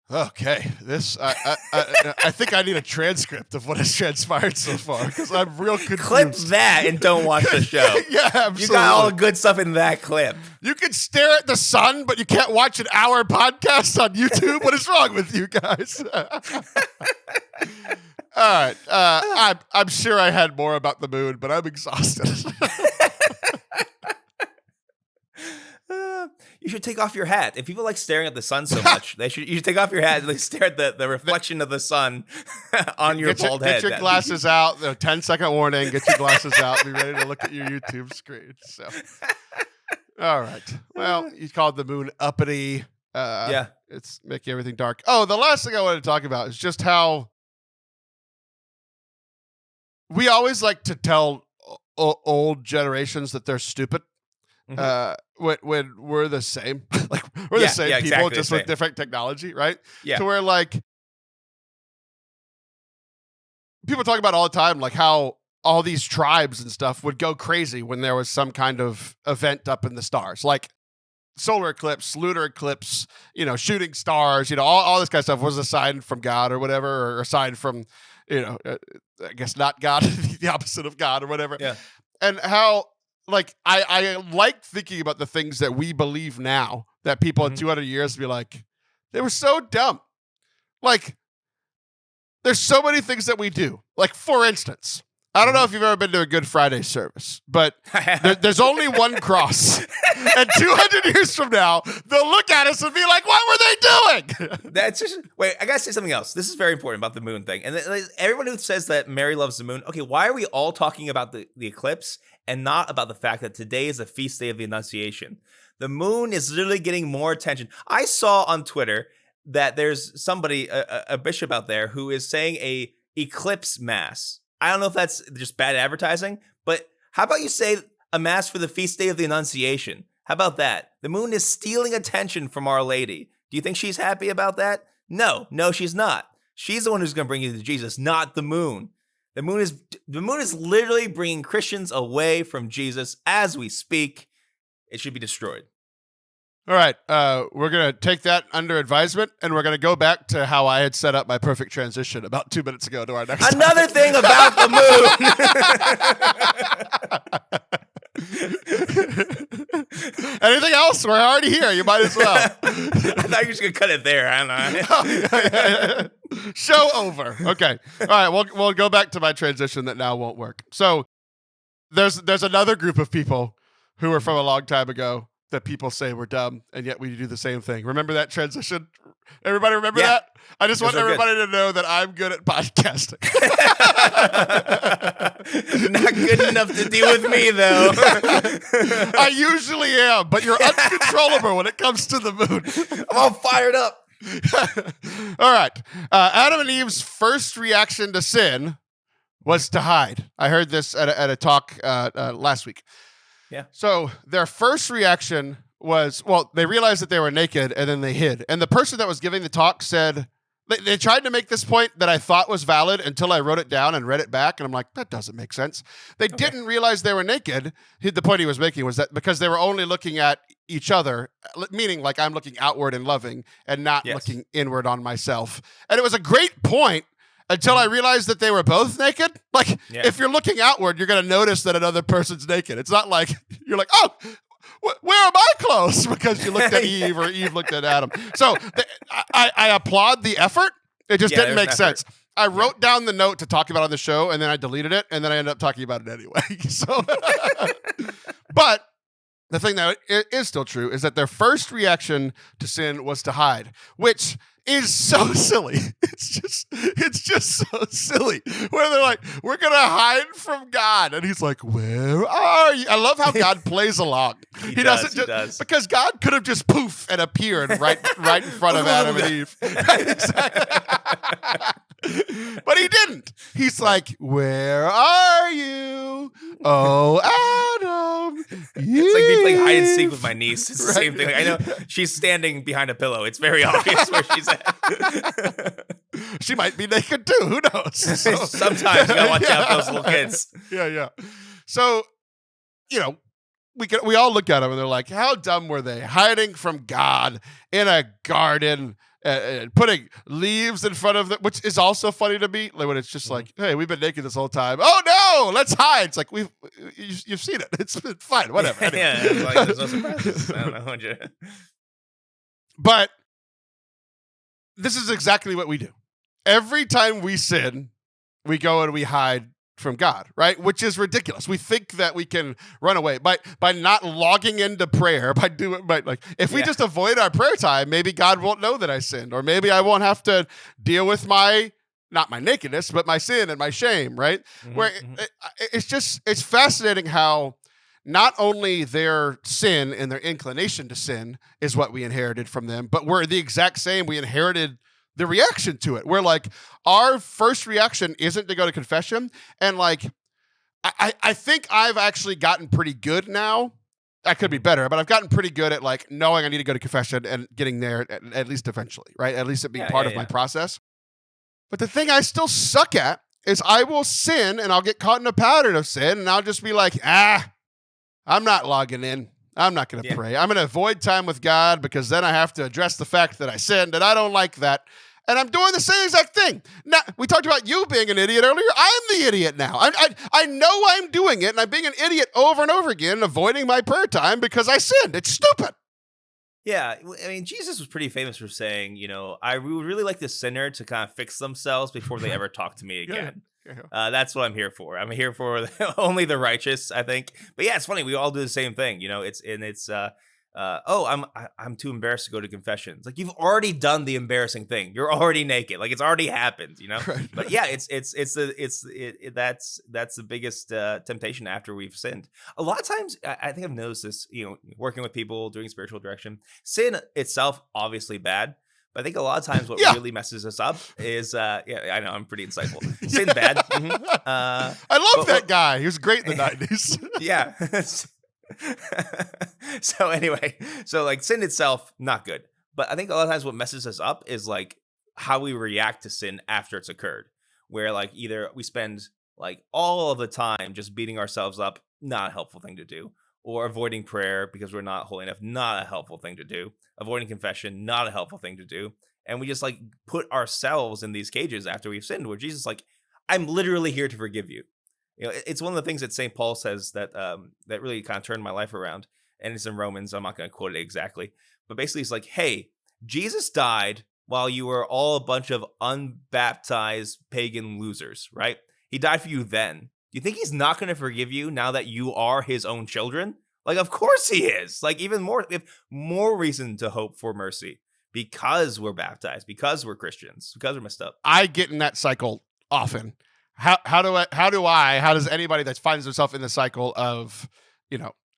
Okay, I think I need a transcript of what has transpired so far, because I'm real confused. Clip that and don't watch the show. Yeah, absolutely. You got all the good stuff in that clip. You can stare at the sun, but you can't watch an hour podcast on YouTube. What is wrong with you guys? All right, I'm sure I had more about the moon, but I'm exhausted. You should take off your hat. If people like staring at the sun so much, you should take off your hat and stare at the reflection of the sun on your bald head. Get your glasses out. 10-second warning. Get your glasses out. Be ready to look at your YouTube screen. So, all right. Well, you called the moon uppity. Yeah. It's making everything dark. Oh, the last thing I wanted to talk about is just how we always like to tell old generations that they're stupid. When we're the same, like we're the same people, exactly just with different technology, right? Yeah. To where like people talk about all the time, like how all these tribes and stuff would go crazy when there was some kind of event up in the stars, like solar eclipse, lunar eclipse, shooting stars, all this kind of stuff was a sign from God or whatever, or a sign from, I guess not God, the opposite of God or whatever. Yeah. And how, like, I like thinking about the things that we believe now that people in 200 years be like, they were so dumb. Like, there's so many things that we do. Like, for instance, I don't know if you've ever been to a Good Friday service, but there's only one cross. And 200 years from now, they'll look at us and be like, what were they doing? That's just, wait, I got to say something else. This is very important about the moon thing. And everyone who says that Mary loves the moon, okay, why are we all talking about the eclipse and not about the fact that today is a feast day of the Annunciation? The moon is literally getting more attention. I saw on Twitter that there's somebody, a bishop out there, who is saying a eclipse mass. I don't know if that's just bad advertising, but how about you say a mass for the feast day of the Annunciation? How about that? The moon is stealing attention from Our Lady. Do you think she's happy about that? No, she's not. She's the one who's going to bring you to Jesus, not the moon. The moon is literally bringing Christians away from Jesus as we speak. It should be destroyed. All right, we're going to take that under advisement, and we're going to go back to how I had set up my perfect transition about 2 minutes ago to our next Another thing about the moon. Anything else? We're already here. You might as well. I thought you were just going to cut it there. I don't know. Show over. Okay. All right, we'll go back to my transition that now won't work. So there's another group of people who are from a long time ago that people say we're dumb, and yet we do the same thing. Remember that transition? Everybody remember that? I just want everybody to know that I'm good at podcasting. Not good enough to deal with me, though. I usually am, but you're uncontrollable when it comes to the moon. I'm all fired up. All right. Adam and Eve's first reaction to sin was to hide. I heard this at a talk last week. Yeah. So their first reaction was, they realized that they were naked and then they hid. And the person that was giving the talk said, they tried to make this point that I thought was valid until I wrote it down and read it back. And I'm like, that doesn't make sense. They didn't realize they were naked. The point he was making was that because they were only looking at each other, meaning like I'm looking outward and loving and not looking inward on myself. And it was a great point. Until I realized that they were both naked. Like, if you're looking outward, you're going to notice that another person's naked. It's not like you're like, oh, where are my clothes? Because you looked at Eve or Eve looked at Adam. So I applaud the effort. It just didn't make sense. I wrote down the note to talk about on the show, and then I deleted it, and then I ended up talking about it anyway. So, but the thing that is still true is that their first reaction to sin was to hide, which is so silly. It's just so silly. Where they're like, we're gonna hide from God, and he's like, where are you? I love how God plays along. He does. Because God could have just poof and appeared right in front of Adam and Eve. But he didn't. He's like, where are you? Oh, Adam. It's like me playing hide and seek with my niece. It's the same thing. Like, I know she's standing behind a pillow. It's very obvious where she's at. She might be naked too. Who knows? So, sometimes you gotta watch out for those little kids. Yeah. So, we all look at them and they're like, how dumb were they? Hiding from God in a garden, putting leaves in front of them, which is also funny to me. Like when it's just like, hey, we've been naked this whole time. Oh no, let's hide. It's like you've seen it. It's been fine. Whatever. Anyway. It's like there's no surprises. I don't know. But this is exactly what we do. Every time we sin, we go and we hide from God, right? Which is ridiculous. We think that we can run away by not logging into prayer, if we just avoid our prayer time, maybe God won't know that I sinned, or maybe I won't have to deal with not my nakedness, but my sin and my shame, right? It's fascinating how not only their sin and their inclination to sin is what we inherited from them, but we're the exact same. We inherited the reaction to it. We're like, our first reaction isn't to go to confession. And like, I think I've actually gotten pretty good now. I could be better, but I've gotten pretty good at like knowing I need to go to confession and getting there at least eventually, right? At least it being part of my process. But the thing I still suck at is I will sin and I'll get caught in a pattern of sin and I'll just be like, I'm not logging in. I'm not going to pray. I'm going to avoid time with God because then I have to address the fact that I sinned and I don't like that. And I'm doing the same exact thing. Now, we talked about you being an idiot earlier. I'm the idiot now. I know I'm doing it, and I'm being an idiot over and over again, avoiding my prayer time because I sinned. It's stupid. Yeah, I mean, Jesus was pretty famous for saying, I would really like the sinner to kind of fix themselves before they ever talk to me again. That's what I'm here for. I'm here for only the righteous, I think. But yeah, it's funny. We all do the same thing. I'm too embarrassed to go to confession. It's like, you've already done the embarrassing thing. You're already naked. Like, it's already happened, Right. But yeah, that's the biggest temptation after we've sinned. A lot of times, I think I've noticed this, working with people, doing spiritual direction, sin itself, obviously bad. But I think a lot of times what really messes us up is, I know, I'm pretty insightful. Sin bad. I love that guy. He was great in the 90s. Yeah. So anyway, like sin itself, not good. But I think a lot of times what messes us up is like how we react to sin after it's occurred, where like either we spend like all of the time just beating ourselves up, not a helpful thing to do, or avoiding prayer because we're not holy enough, not a helpful thing to do, avoiding confession, not a helpful thing to do. And we just like put ourselves in these cages after we've sinned, where Jesus is like, I'm literally here to forgive you. It's one of the things that St. Paul says that that really kind of turned my life around. And it's in Romans. I'm not going to quote it exactly. But basically, it's like, hey, Jesus died while you were all a bunch of unbaptized pagan losers, right? He died for you then. Do you think he's not going to forgive you now that you are his own children? Like, of course he is. Like, even more, we have more reason to hope for mercy because we're baptized, because we're Christians, because we're messed up. I get in that cycle often. How does anybody that finds themselves in the cycle of,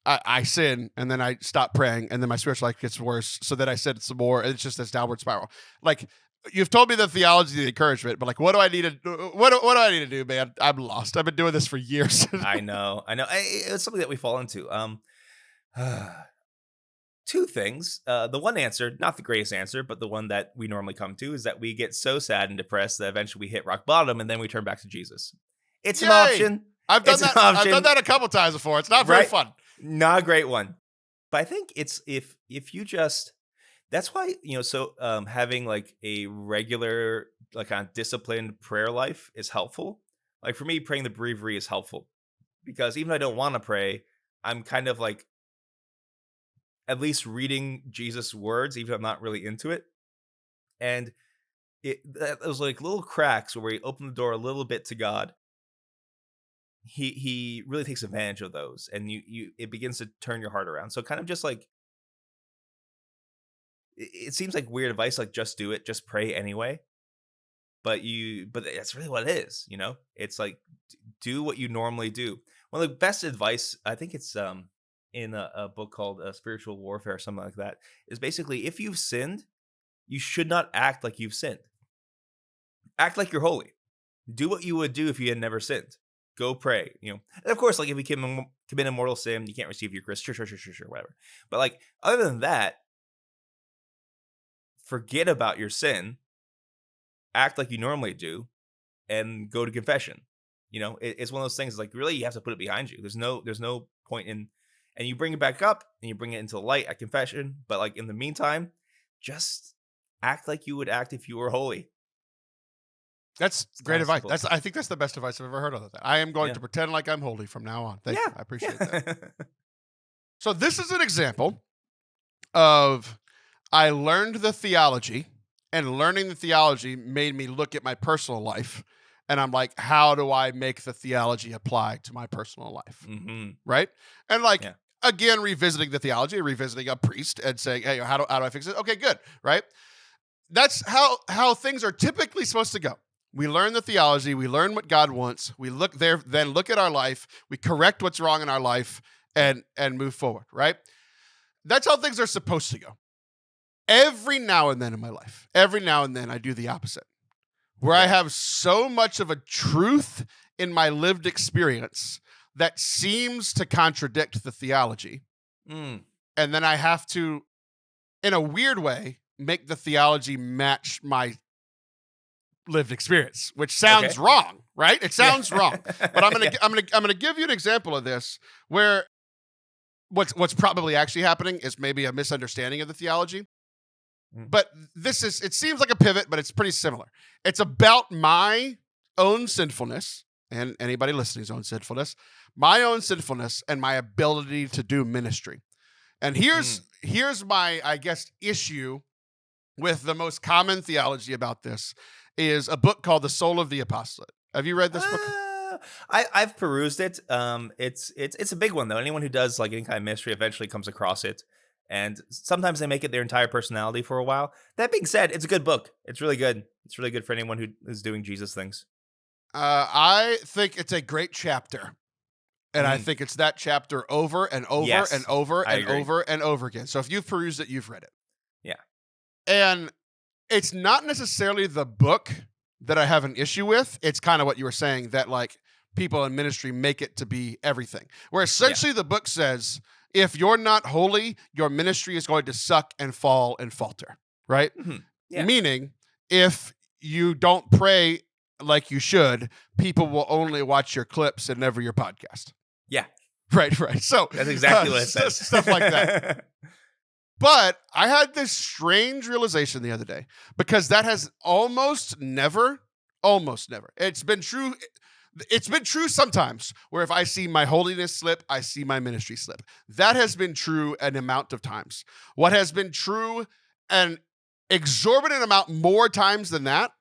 I sin and then I stop praying and then my spiritual life gets worse. So then I said some more. And it's just this downward spiral. Like, you've told me the theology, the encouragement, but like, what do I need to do? What do I need to do, man? I'm lost. I've been doing this for years. I know. It's something that we fall into. Two things. The one answer, not the greatest answer, but the one that we normally come to, is that we get so sad and depressed that eventually we hit rock bottom and then we turn back to Jesus. It's an option. I've done that a couple times before. It's not very fun. Not a great one. But I think it's if you just, that's why, having like a regular, like kind of disciplined prayer life is helpful. Like for me, praying the breviary is helpful because even though I don't want to pray, I'm kind of like at least reading Jesus' words, even if I'm not really into it. And it was like little cracks where we open the door a little bit to God. He really takes advantage of those, and it begins to turn your heart around. So kind of just like, it seems like weird advice, like just do it, just pray anyway. But that's really what it is, It's like, do what you normally do. One of the best advice, I think it's in a book called Spiritual Warfare or something like that, is basically, if you've sinned, you should not act like you've sinned. Act like you're holy. Do what you would do if you had never sinned. Go pray, And of course, like if you commit a mortal sin, you can't receive Eucharist, sure, whatever. But like, other than that, forget about your sin, act like you normally do, and go to confession. It's one of those things, like, really, you have to put it behind you. There's no point in, and you bring it back up and you bring it into the light at confession. But like in the meantime, just act like you would act if you were holy. That's great advice. I think that's the best advice I've ever heard of that. I am going to pretend like I'm holy from now on. Thank you. I appreciate that. So this is an example of, I learned the theology, and learning the theology made me look at my personal life and I'm like, how do I make the theology apply to my personal life? Mm-hmm. Right? And like, Yeah. again, revisiting the theology, revisiting a priest and saying, hey, how do I fix it? Okay, good. Right? That's how things are typically supposed to go. We learn the theology, we learn what God wants, we look there, then look at our life, we correct what's wrong in our life, and move forward, right? That's how things are supposed to go. Every now and then in my life, every now and then I do the opposite, where I have so much of a truth in my lived experience that seems to contradict the theology. Mm. And then I have to, in a weird way, make the theology match my lived experience, which sounds wrong, right? It sounds wrong. But I'm gonna give you an example of this where what's probably actually happening is maybe a misunderstanding of the theology. But it seems like a pivot, but it's pretty similar. It's about my own sinfulness and anybody listening's own sinfulness, my own sinfulness and my ability to do ministry. And here's my, I guess, issue with the most common theology about this is a book called The Soul of the Apostolate. Have you read this book? I've perused it. It's a big one though. Anyone who does like any kind of ministry eventually comes across it, and sometimes they make it their entire personality for a while. That being said, it's a good book. It's really good. It's really good for anyone who is doing Jesus things. I think it's a great chapter. And I think it's that chapter over and over and over and over and over again. So if you've perused it, you've read it. Yeah. And it's not necessarily the book that I have an issue with. It's kind of what you were saying, that like people in ministry make it to be everything. Where essentially the book says, if you're not holy, your ministry is going to suck and fall and falter, right? Mm-hmm. Yeah. Meaning, if you don't pray like you should, people will only watch your clips and never your podcast. Yeah. Right. So that's exactly what it says. Stuff like that. But I had this strange realization the other day, because that has almost never, it's been true. It's been true sometimes where if I see my holiness slip, I see my ministry slip. That has been true an amount of times. What has been true an exorbitant amount more times than that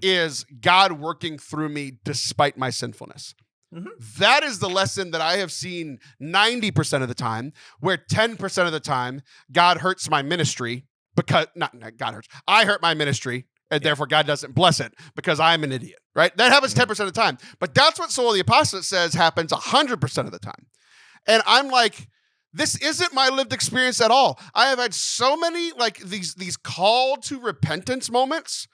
is God working through me despite my sinfulness. Mm-hmm. That is the lesson that I have seen 90% of the time, where 10% of the time God hurts my ministry because, not God hurts, I hurt my ministry, and therefore God doesn't bless it because I'm an idiot, right? That happens 10% of the time. But that's what Soul of the Apostolate says happens 100% of the time. And I'm like, this isn't my lived experience at all. I have had so many like these call to repentance moments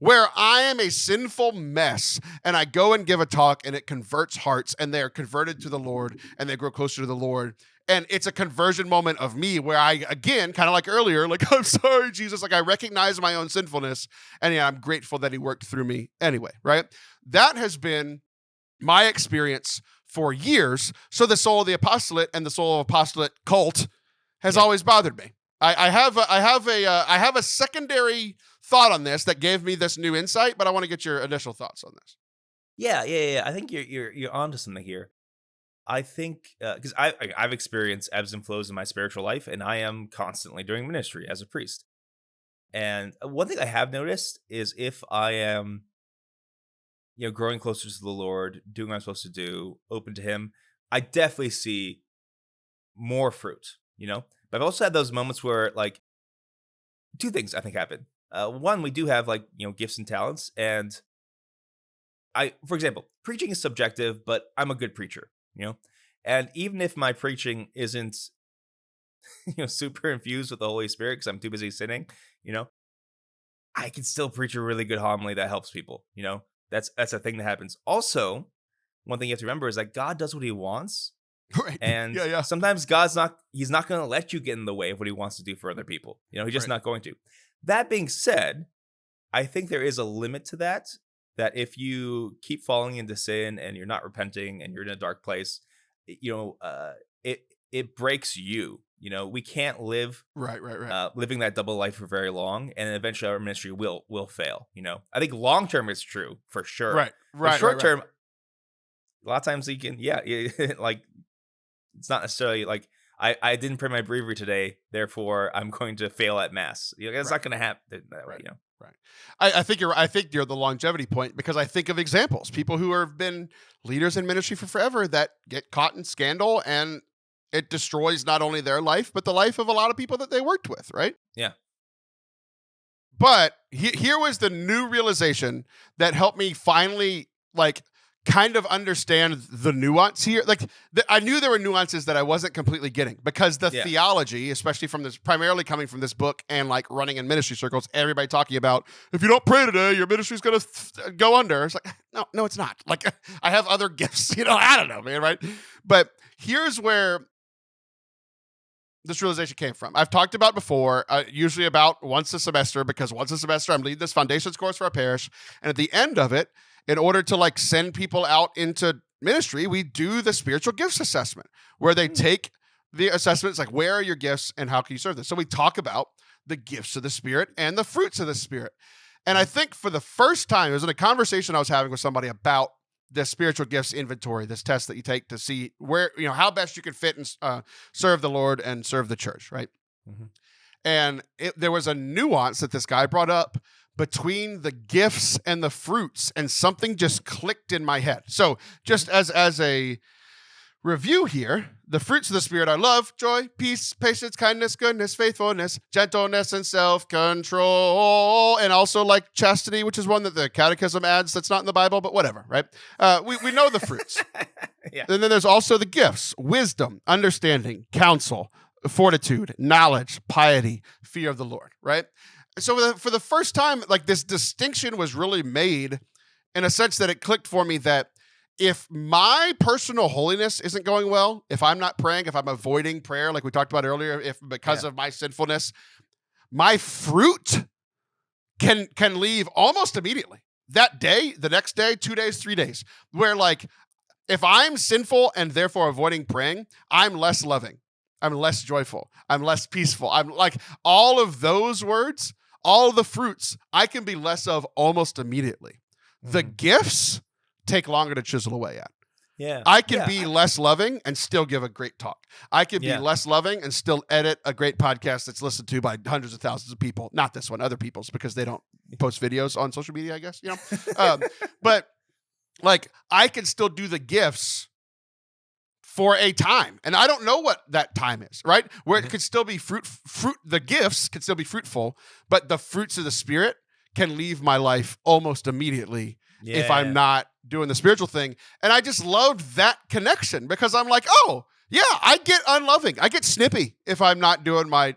where I am a sinful mess and I go and give a talk and it converts hearts and they are converted to the Lord and they grow closer to the Lord. And it's a conversion moment of me where I, again, kind of like earlier, like, I'm sorry, Jesus. Like I recognize my own sinfulness and I'm grateful that he worked through me anyway, right? That has been my experience for years. So the Soul of the Apostolate and the Soul of Apostolate cult has always bothered me. I have a secondary thought on this that gave me this new insight, but I want to get your initial thoughts on this. Yeah. I think you're onto something here. I think because I've experienced ebbs and flows in my spiritual life, and I am constantly doing ministry as a priest. And one thing I have noticed is if I am, growing closer to the Lord, doing what I'm supposed to do, open to Him, I definitely see more fruit. But I've also had those moments where like two things I think happen. One, we do have like, gifts and talents. And for example, preaching is subjective, but I'm a good preacher, and even if my preaching isn't, super infused with the Holy Spirit because I'm too busy sinning, I can still preach a really good homily that helps people. That's a thing that happens. Also, one thing you have to remember is that God does what he wants. Right. And sometimes he's not going to let you get in the way of what he wants to do for other people. He's just not going to. That being said, I think there is a limit to that if you keep falling into sin and you're not repenting and you're in a dark place, it breaks you. We can't live living that double life for very long, and eventually our ministry will fail. I think long term is true for sure. Right. Short term, a lot of times you can, like it's not necessarily like I didn't pray my breviary today, therefore I'm going to fail at mass. It's not going to happen that way. Right. I think you're the longevity point, because I think of examples, people who have been leaders in ministry for forever that get caught in scandal, and it destroys not only their life, but the life of a lot of people that they worked with. Right. Yeah. But here was the new realization that helped me finally kind of understand the nuance here. I knew there were nuances that I wasn't completely getting, because the theology, especially from this, primarily coming from this book and running in ministry circles, everybody talking about, if you don't pray today, your ministry's going to go under. It's like, no, it's not. I have other gifts, I don't know, man. Right. But here's where this realization came from. I've talked about before, usually about once a semester, because once a semester I'm leading this foundations course for our parish. And at the end of it, in order to send people out into ministry, we do the spiritual gifts assessment, where they take the assessments, where are your gifts and how can you serve them? So we talk about the gifts of the Spirit and the fruits of the Spirit. And I think for the first time, it was in a conversation I was having with somebody about the spiritual gifts inventory, this test that you take to see where, how best you can fit and serve the Lord and serve the church, right? Mm-hmm. And there was a nuance that this guy brought up between the gifts and the fruits, and something just clicked in my head. So just as a review here, the fruits of the Spirit are love, joy, peace, patience, kindness, goodness, faithfulness, gentleness, and self-control, and also chastity, which is one that the Catechism adds that's not in the Bible, but whatever, right? We know the fruits. Yeah. And then there's also the gifts: wisdom, understanding, counsel, fortitude, knowledge, piety, fear of the Lord, right? So for the first time, this distinction was really made, in a sense that it clicked for me that if my personal holiness isn't going well, if I'm not praying, if I'm avoiding prayer, like we talked about earlier, if because of my sinfulness, my fruit can leave almost immediately. That day, the next day, 2 days, 3 days, where if I'm sinful and therefore avoiding praying, I'm less loving, I'm less joyful, I'm less peaceful. I'm all of those words, all of the fruits, I can be less of almost immediately. Mm-hmm. The gifts take longer to chisel away at. Yeah. I can be less loving and still give a great talk. I can be less loving and still edit a great podcast that's listened to by hundreds of thousands of people. Not this one, other people's, because they don't post videos on social media, I guess, but I can still do the gifts for a time. And I don't know what that time is, right? Where it could still be fruit, the gifts could still be fruitful, but the fruits of the Spirit can leave my life almost immediately if I'm not doing the spiritual thing. And I just loved that connection, because I'm oh, yeah, I get unloving. I get snippy if I'm not doing my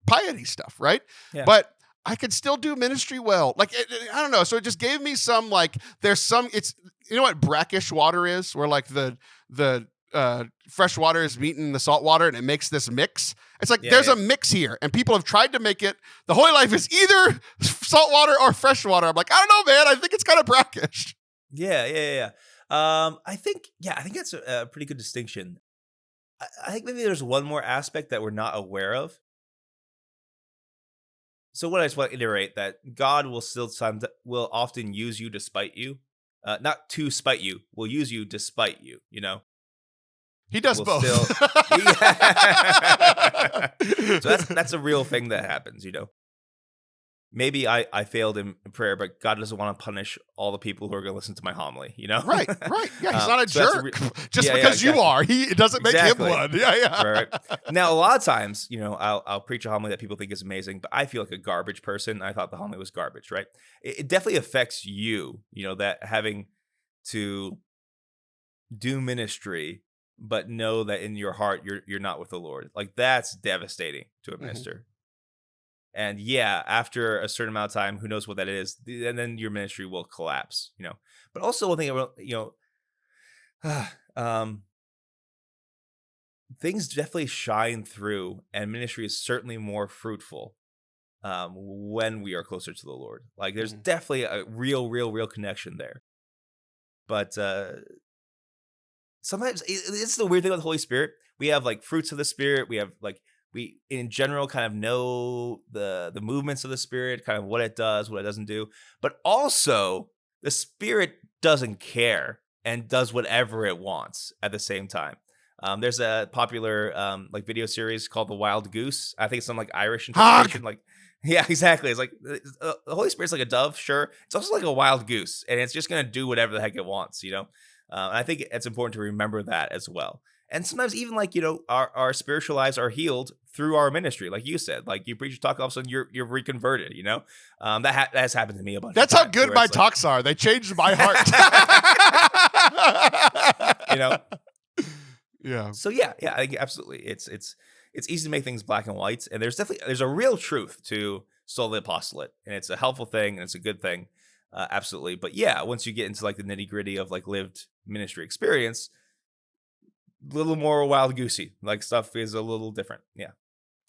piety stuff, right? Yeah. But I could still do ministry well. I don't know. So it just gave me some, there's some, it's, what brackish water is, where the fresh water is meeting the salt water and it makes this mix. It's there's a mix here, and people have tried to make it. The holy life is either salt water or fresh water. I'm I don't know, man. I think it's kind of brackish. Yeah. I think that's a pretty good distinction. I think maybe there's one more aspect that we're not aware of. So what I just want to iterate, that God will often use you despite you. Not to spite you, will use you despite you, He does both. So that's a real thing that happens, Maybe I failed in prayer, but God doesn't want to punish all the people who are going to listen to my homily, Right. Yeah, he's not a jerk. Just because you are, it doesn't make him one. Yeah. Right. Now, a lot of times, I'll preach a homily that people think is amazing, but I feel like a garbage person. I thought the homily was garbage, right? It definitely affects you, that having to do ministry, but know that in your heart you're not with the Lord. That's devastating to a minister. And after a certain amount of time, who knows what that is, and then your ministry will collapse, But also one thing, things definitely shine through, and ministry is certainly more fruitful when we are closer to the Lord. There's definitely a real connection there. But sometimes it's the weird thing with the Holy Spirit. We have fruits of the Spirit. We have we in general kind of know the movements of the Spirit, kind of what it does, what it doesn't do. But also the Spirit doesn't care and does whatever it wants at the same time. There's a popular video series called The Wild Goose. I think it's some Irish interpretation. Yeah, exactly. It's like the Holy Spirit's like a dove, sure. It's also like a wild goose, and it's just gonna do whatever the heck it wants, you know. And I think it's important to remember that as well. And sometimes even like our spiritual lives are healed through our ministry, like you said. Like you preach a talk, all of a sudden you're reconverted. You know, that has happened to me a bunch. That's of how times, good where my it's like, talks are. They changed my heart. you know. Yeah. So yeah, I think absolutely. It's easy to make things black and white, and there's a real truth to sola apostolate, and it's a helpful thing and it's a good thing, absolutely. But yeah, once you get into like the nitty gritty of like lived ministry experience, a little more wild goosey, like stuff is a little different. Yeah.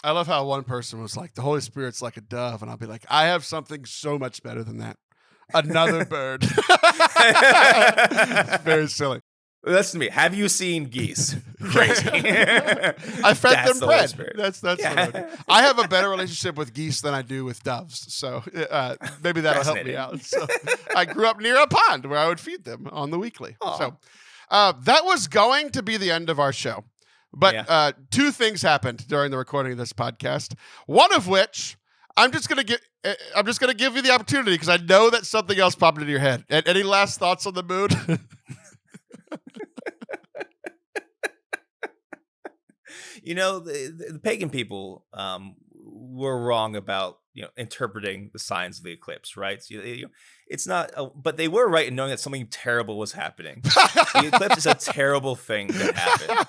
I love how one person was like, the Holy Spirit's like a dove, and I'll be like, I have something so much better than that. Another bird. It's very silly. Listen to me. Have you seen geese? Crazy. I fed them bread. That's Yeah. I have a better relationship with geese than I do with doves. So maybe that'll help me out. So I grew up near a pond where I would feed them on the weekly. Aww. So that was going to be the end of our show. But two things happened during the recording of this podcast. One of which I'm just gonna give you the opportunity because I know that something else popped into your head. Any last thoughts on the moon? You know, the pagan people were wrong about interpreting the signs of the eclipse, right? So, it's not, but they were right in knowing that something terrible was happening. The eclipse is a terrible thing that happened,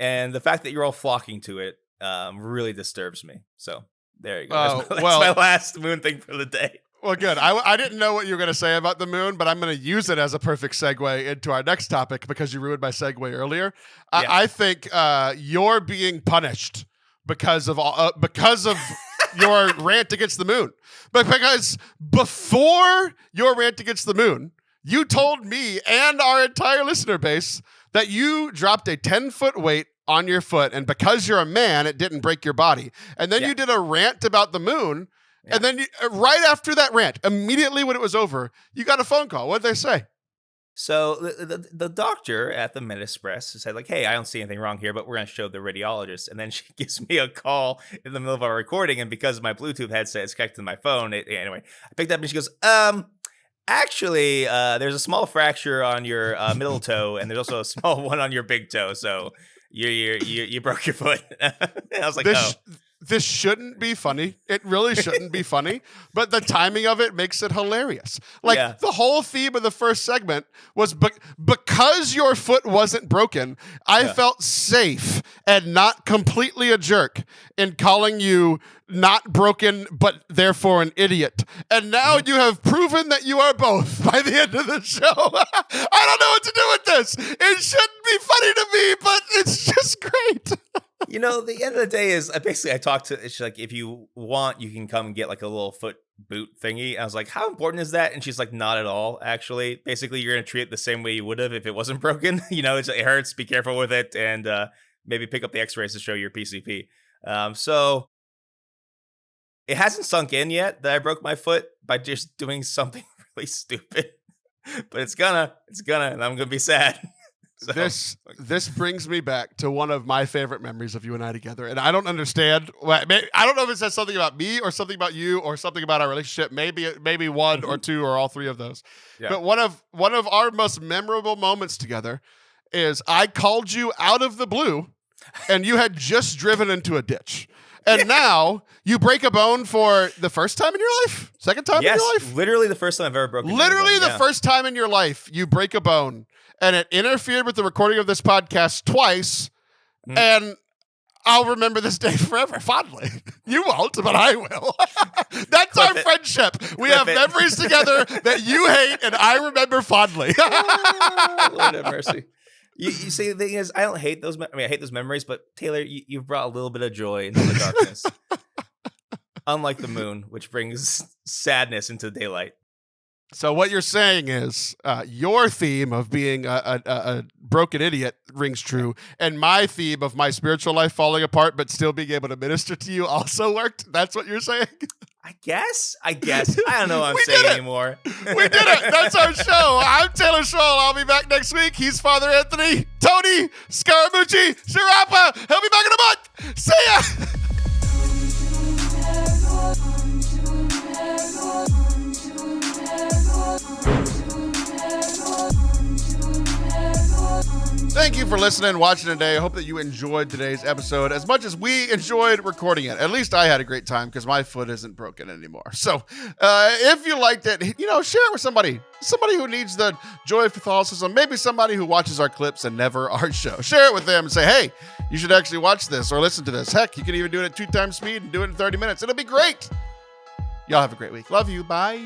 and the fact that you're all flocking to it really disturbs me. So there you go. That's my last moon thing for the day. Well, good. I didn't know what you were going to say about the moon, but I'm going to use it as a perfect segue into our next topic because you ruined my segue earlier. Yeah. I think you're being punished because of your rant against the moon. But because before your rant against the moon, you told me and our entire listener base that you dropped a 10-foot weight on your foot, and because you're a man, it didn't break your body. And then you did a rant about the moon. Yeah. And then right after that rant, immediately when it was over, you got a phone call. What did they say? So the doctor at the MedExpress said like, hey, I don't see anything wrong here, but we're going to show the radiologist. And then she gives me a call in the middle of our recording. And because my Bluetooth headset is connected to my phone, anyway, I picked up and she goes, actually, there's a small fracture on your middle toe. And there's also a small one on your big toe. So you broke your foot. And I was like, This shouldn't be funny. It really shouldn't be funny, but the timing of it makes it hilarious. Like the whole theme of the first segment was because your foot wasn't broken, I felt safe and not completely a jerk in calling you not broken, but therefore an idiot. And now you have proven that you are both by the end of the show. I don't know what to do with this. It shouldn't be funny to me, but it's just great. The end of the day is basically I talked to, she's like, if you want, you can come and get like a little foot boot thingy. I was like, how important is that? And she's like, not at all, actually. Basically, you're going to treat it the same way you would have if it wasn't broken. It hurts. Be careful with it. And maybe pick up the x-rays to show your PCP. So it hasn't sunk in yet that I broke my foot by just doing something really stupid. But it's gonna, and I'm going to be sad. So. This brings me back to one of my favorite memories of you and I together, and I don't understand. I don't know if it says something about me or something about you or something about our relationship. Maybe one or two or all three of those. Yeah. But one of our most memorable moments together is I called you out of the blue, and you had just driven into a ditch. And now you break a bone for the first time in your life? Second time in your life? Literally the first time I've ever broken a bone. Literally the first time in your life you break a bone. And it interfered with the recording of this podcast twice. And I'll remember this day forever, fondly. You won't, but I will. That's our friendship. We have memories together that you hate and I remember fondly. Lord have mercy. You see, the thing is, I don't hate those. I hate those memories, but Taylor, you've brought a little bit of joy into the darkness. Unlike the moon, which brings sadness into daylight. So what you're saying is your theme of being a broken idiot rings true, and my theme of my spiritual life falling apart but still being able to minister to you also worked? That's what you're saying? I guess. I don't know what I'm saying anymore. We did it. That's our show. I'm Taylor Scholl. I'll be back next week. He's Father Anthony. Tony Scaramucci. Sciarappa. He'll be back in a month. See ya. Thank you for listening and watching today. I hope that you enjoyed today's episode as much as we enjoyed recording it. At least I had a great time because my foot isn't broken anymore. So if you liked it, share it with somebody who needs the joy of Catholicism, maybe somebody who watches our clips and never our show. Share it with them and say, hey, you should actually watch this or listen to this. Heck, you can even do it at 2 times speed and do it in 30 minutes. It'll be great. Y'all have a great week. Love you. Bye.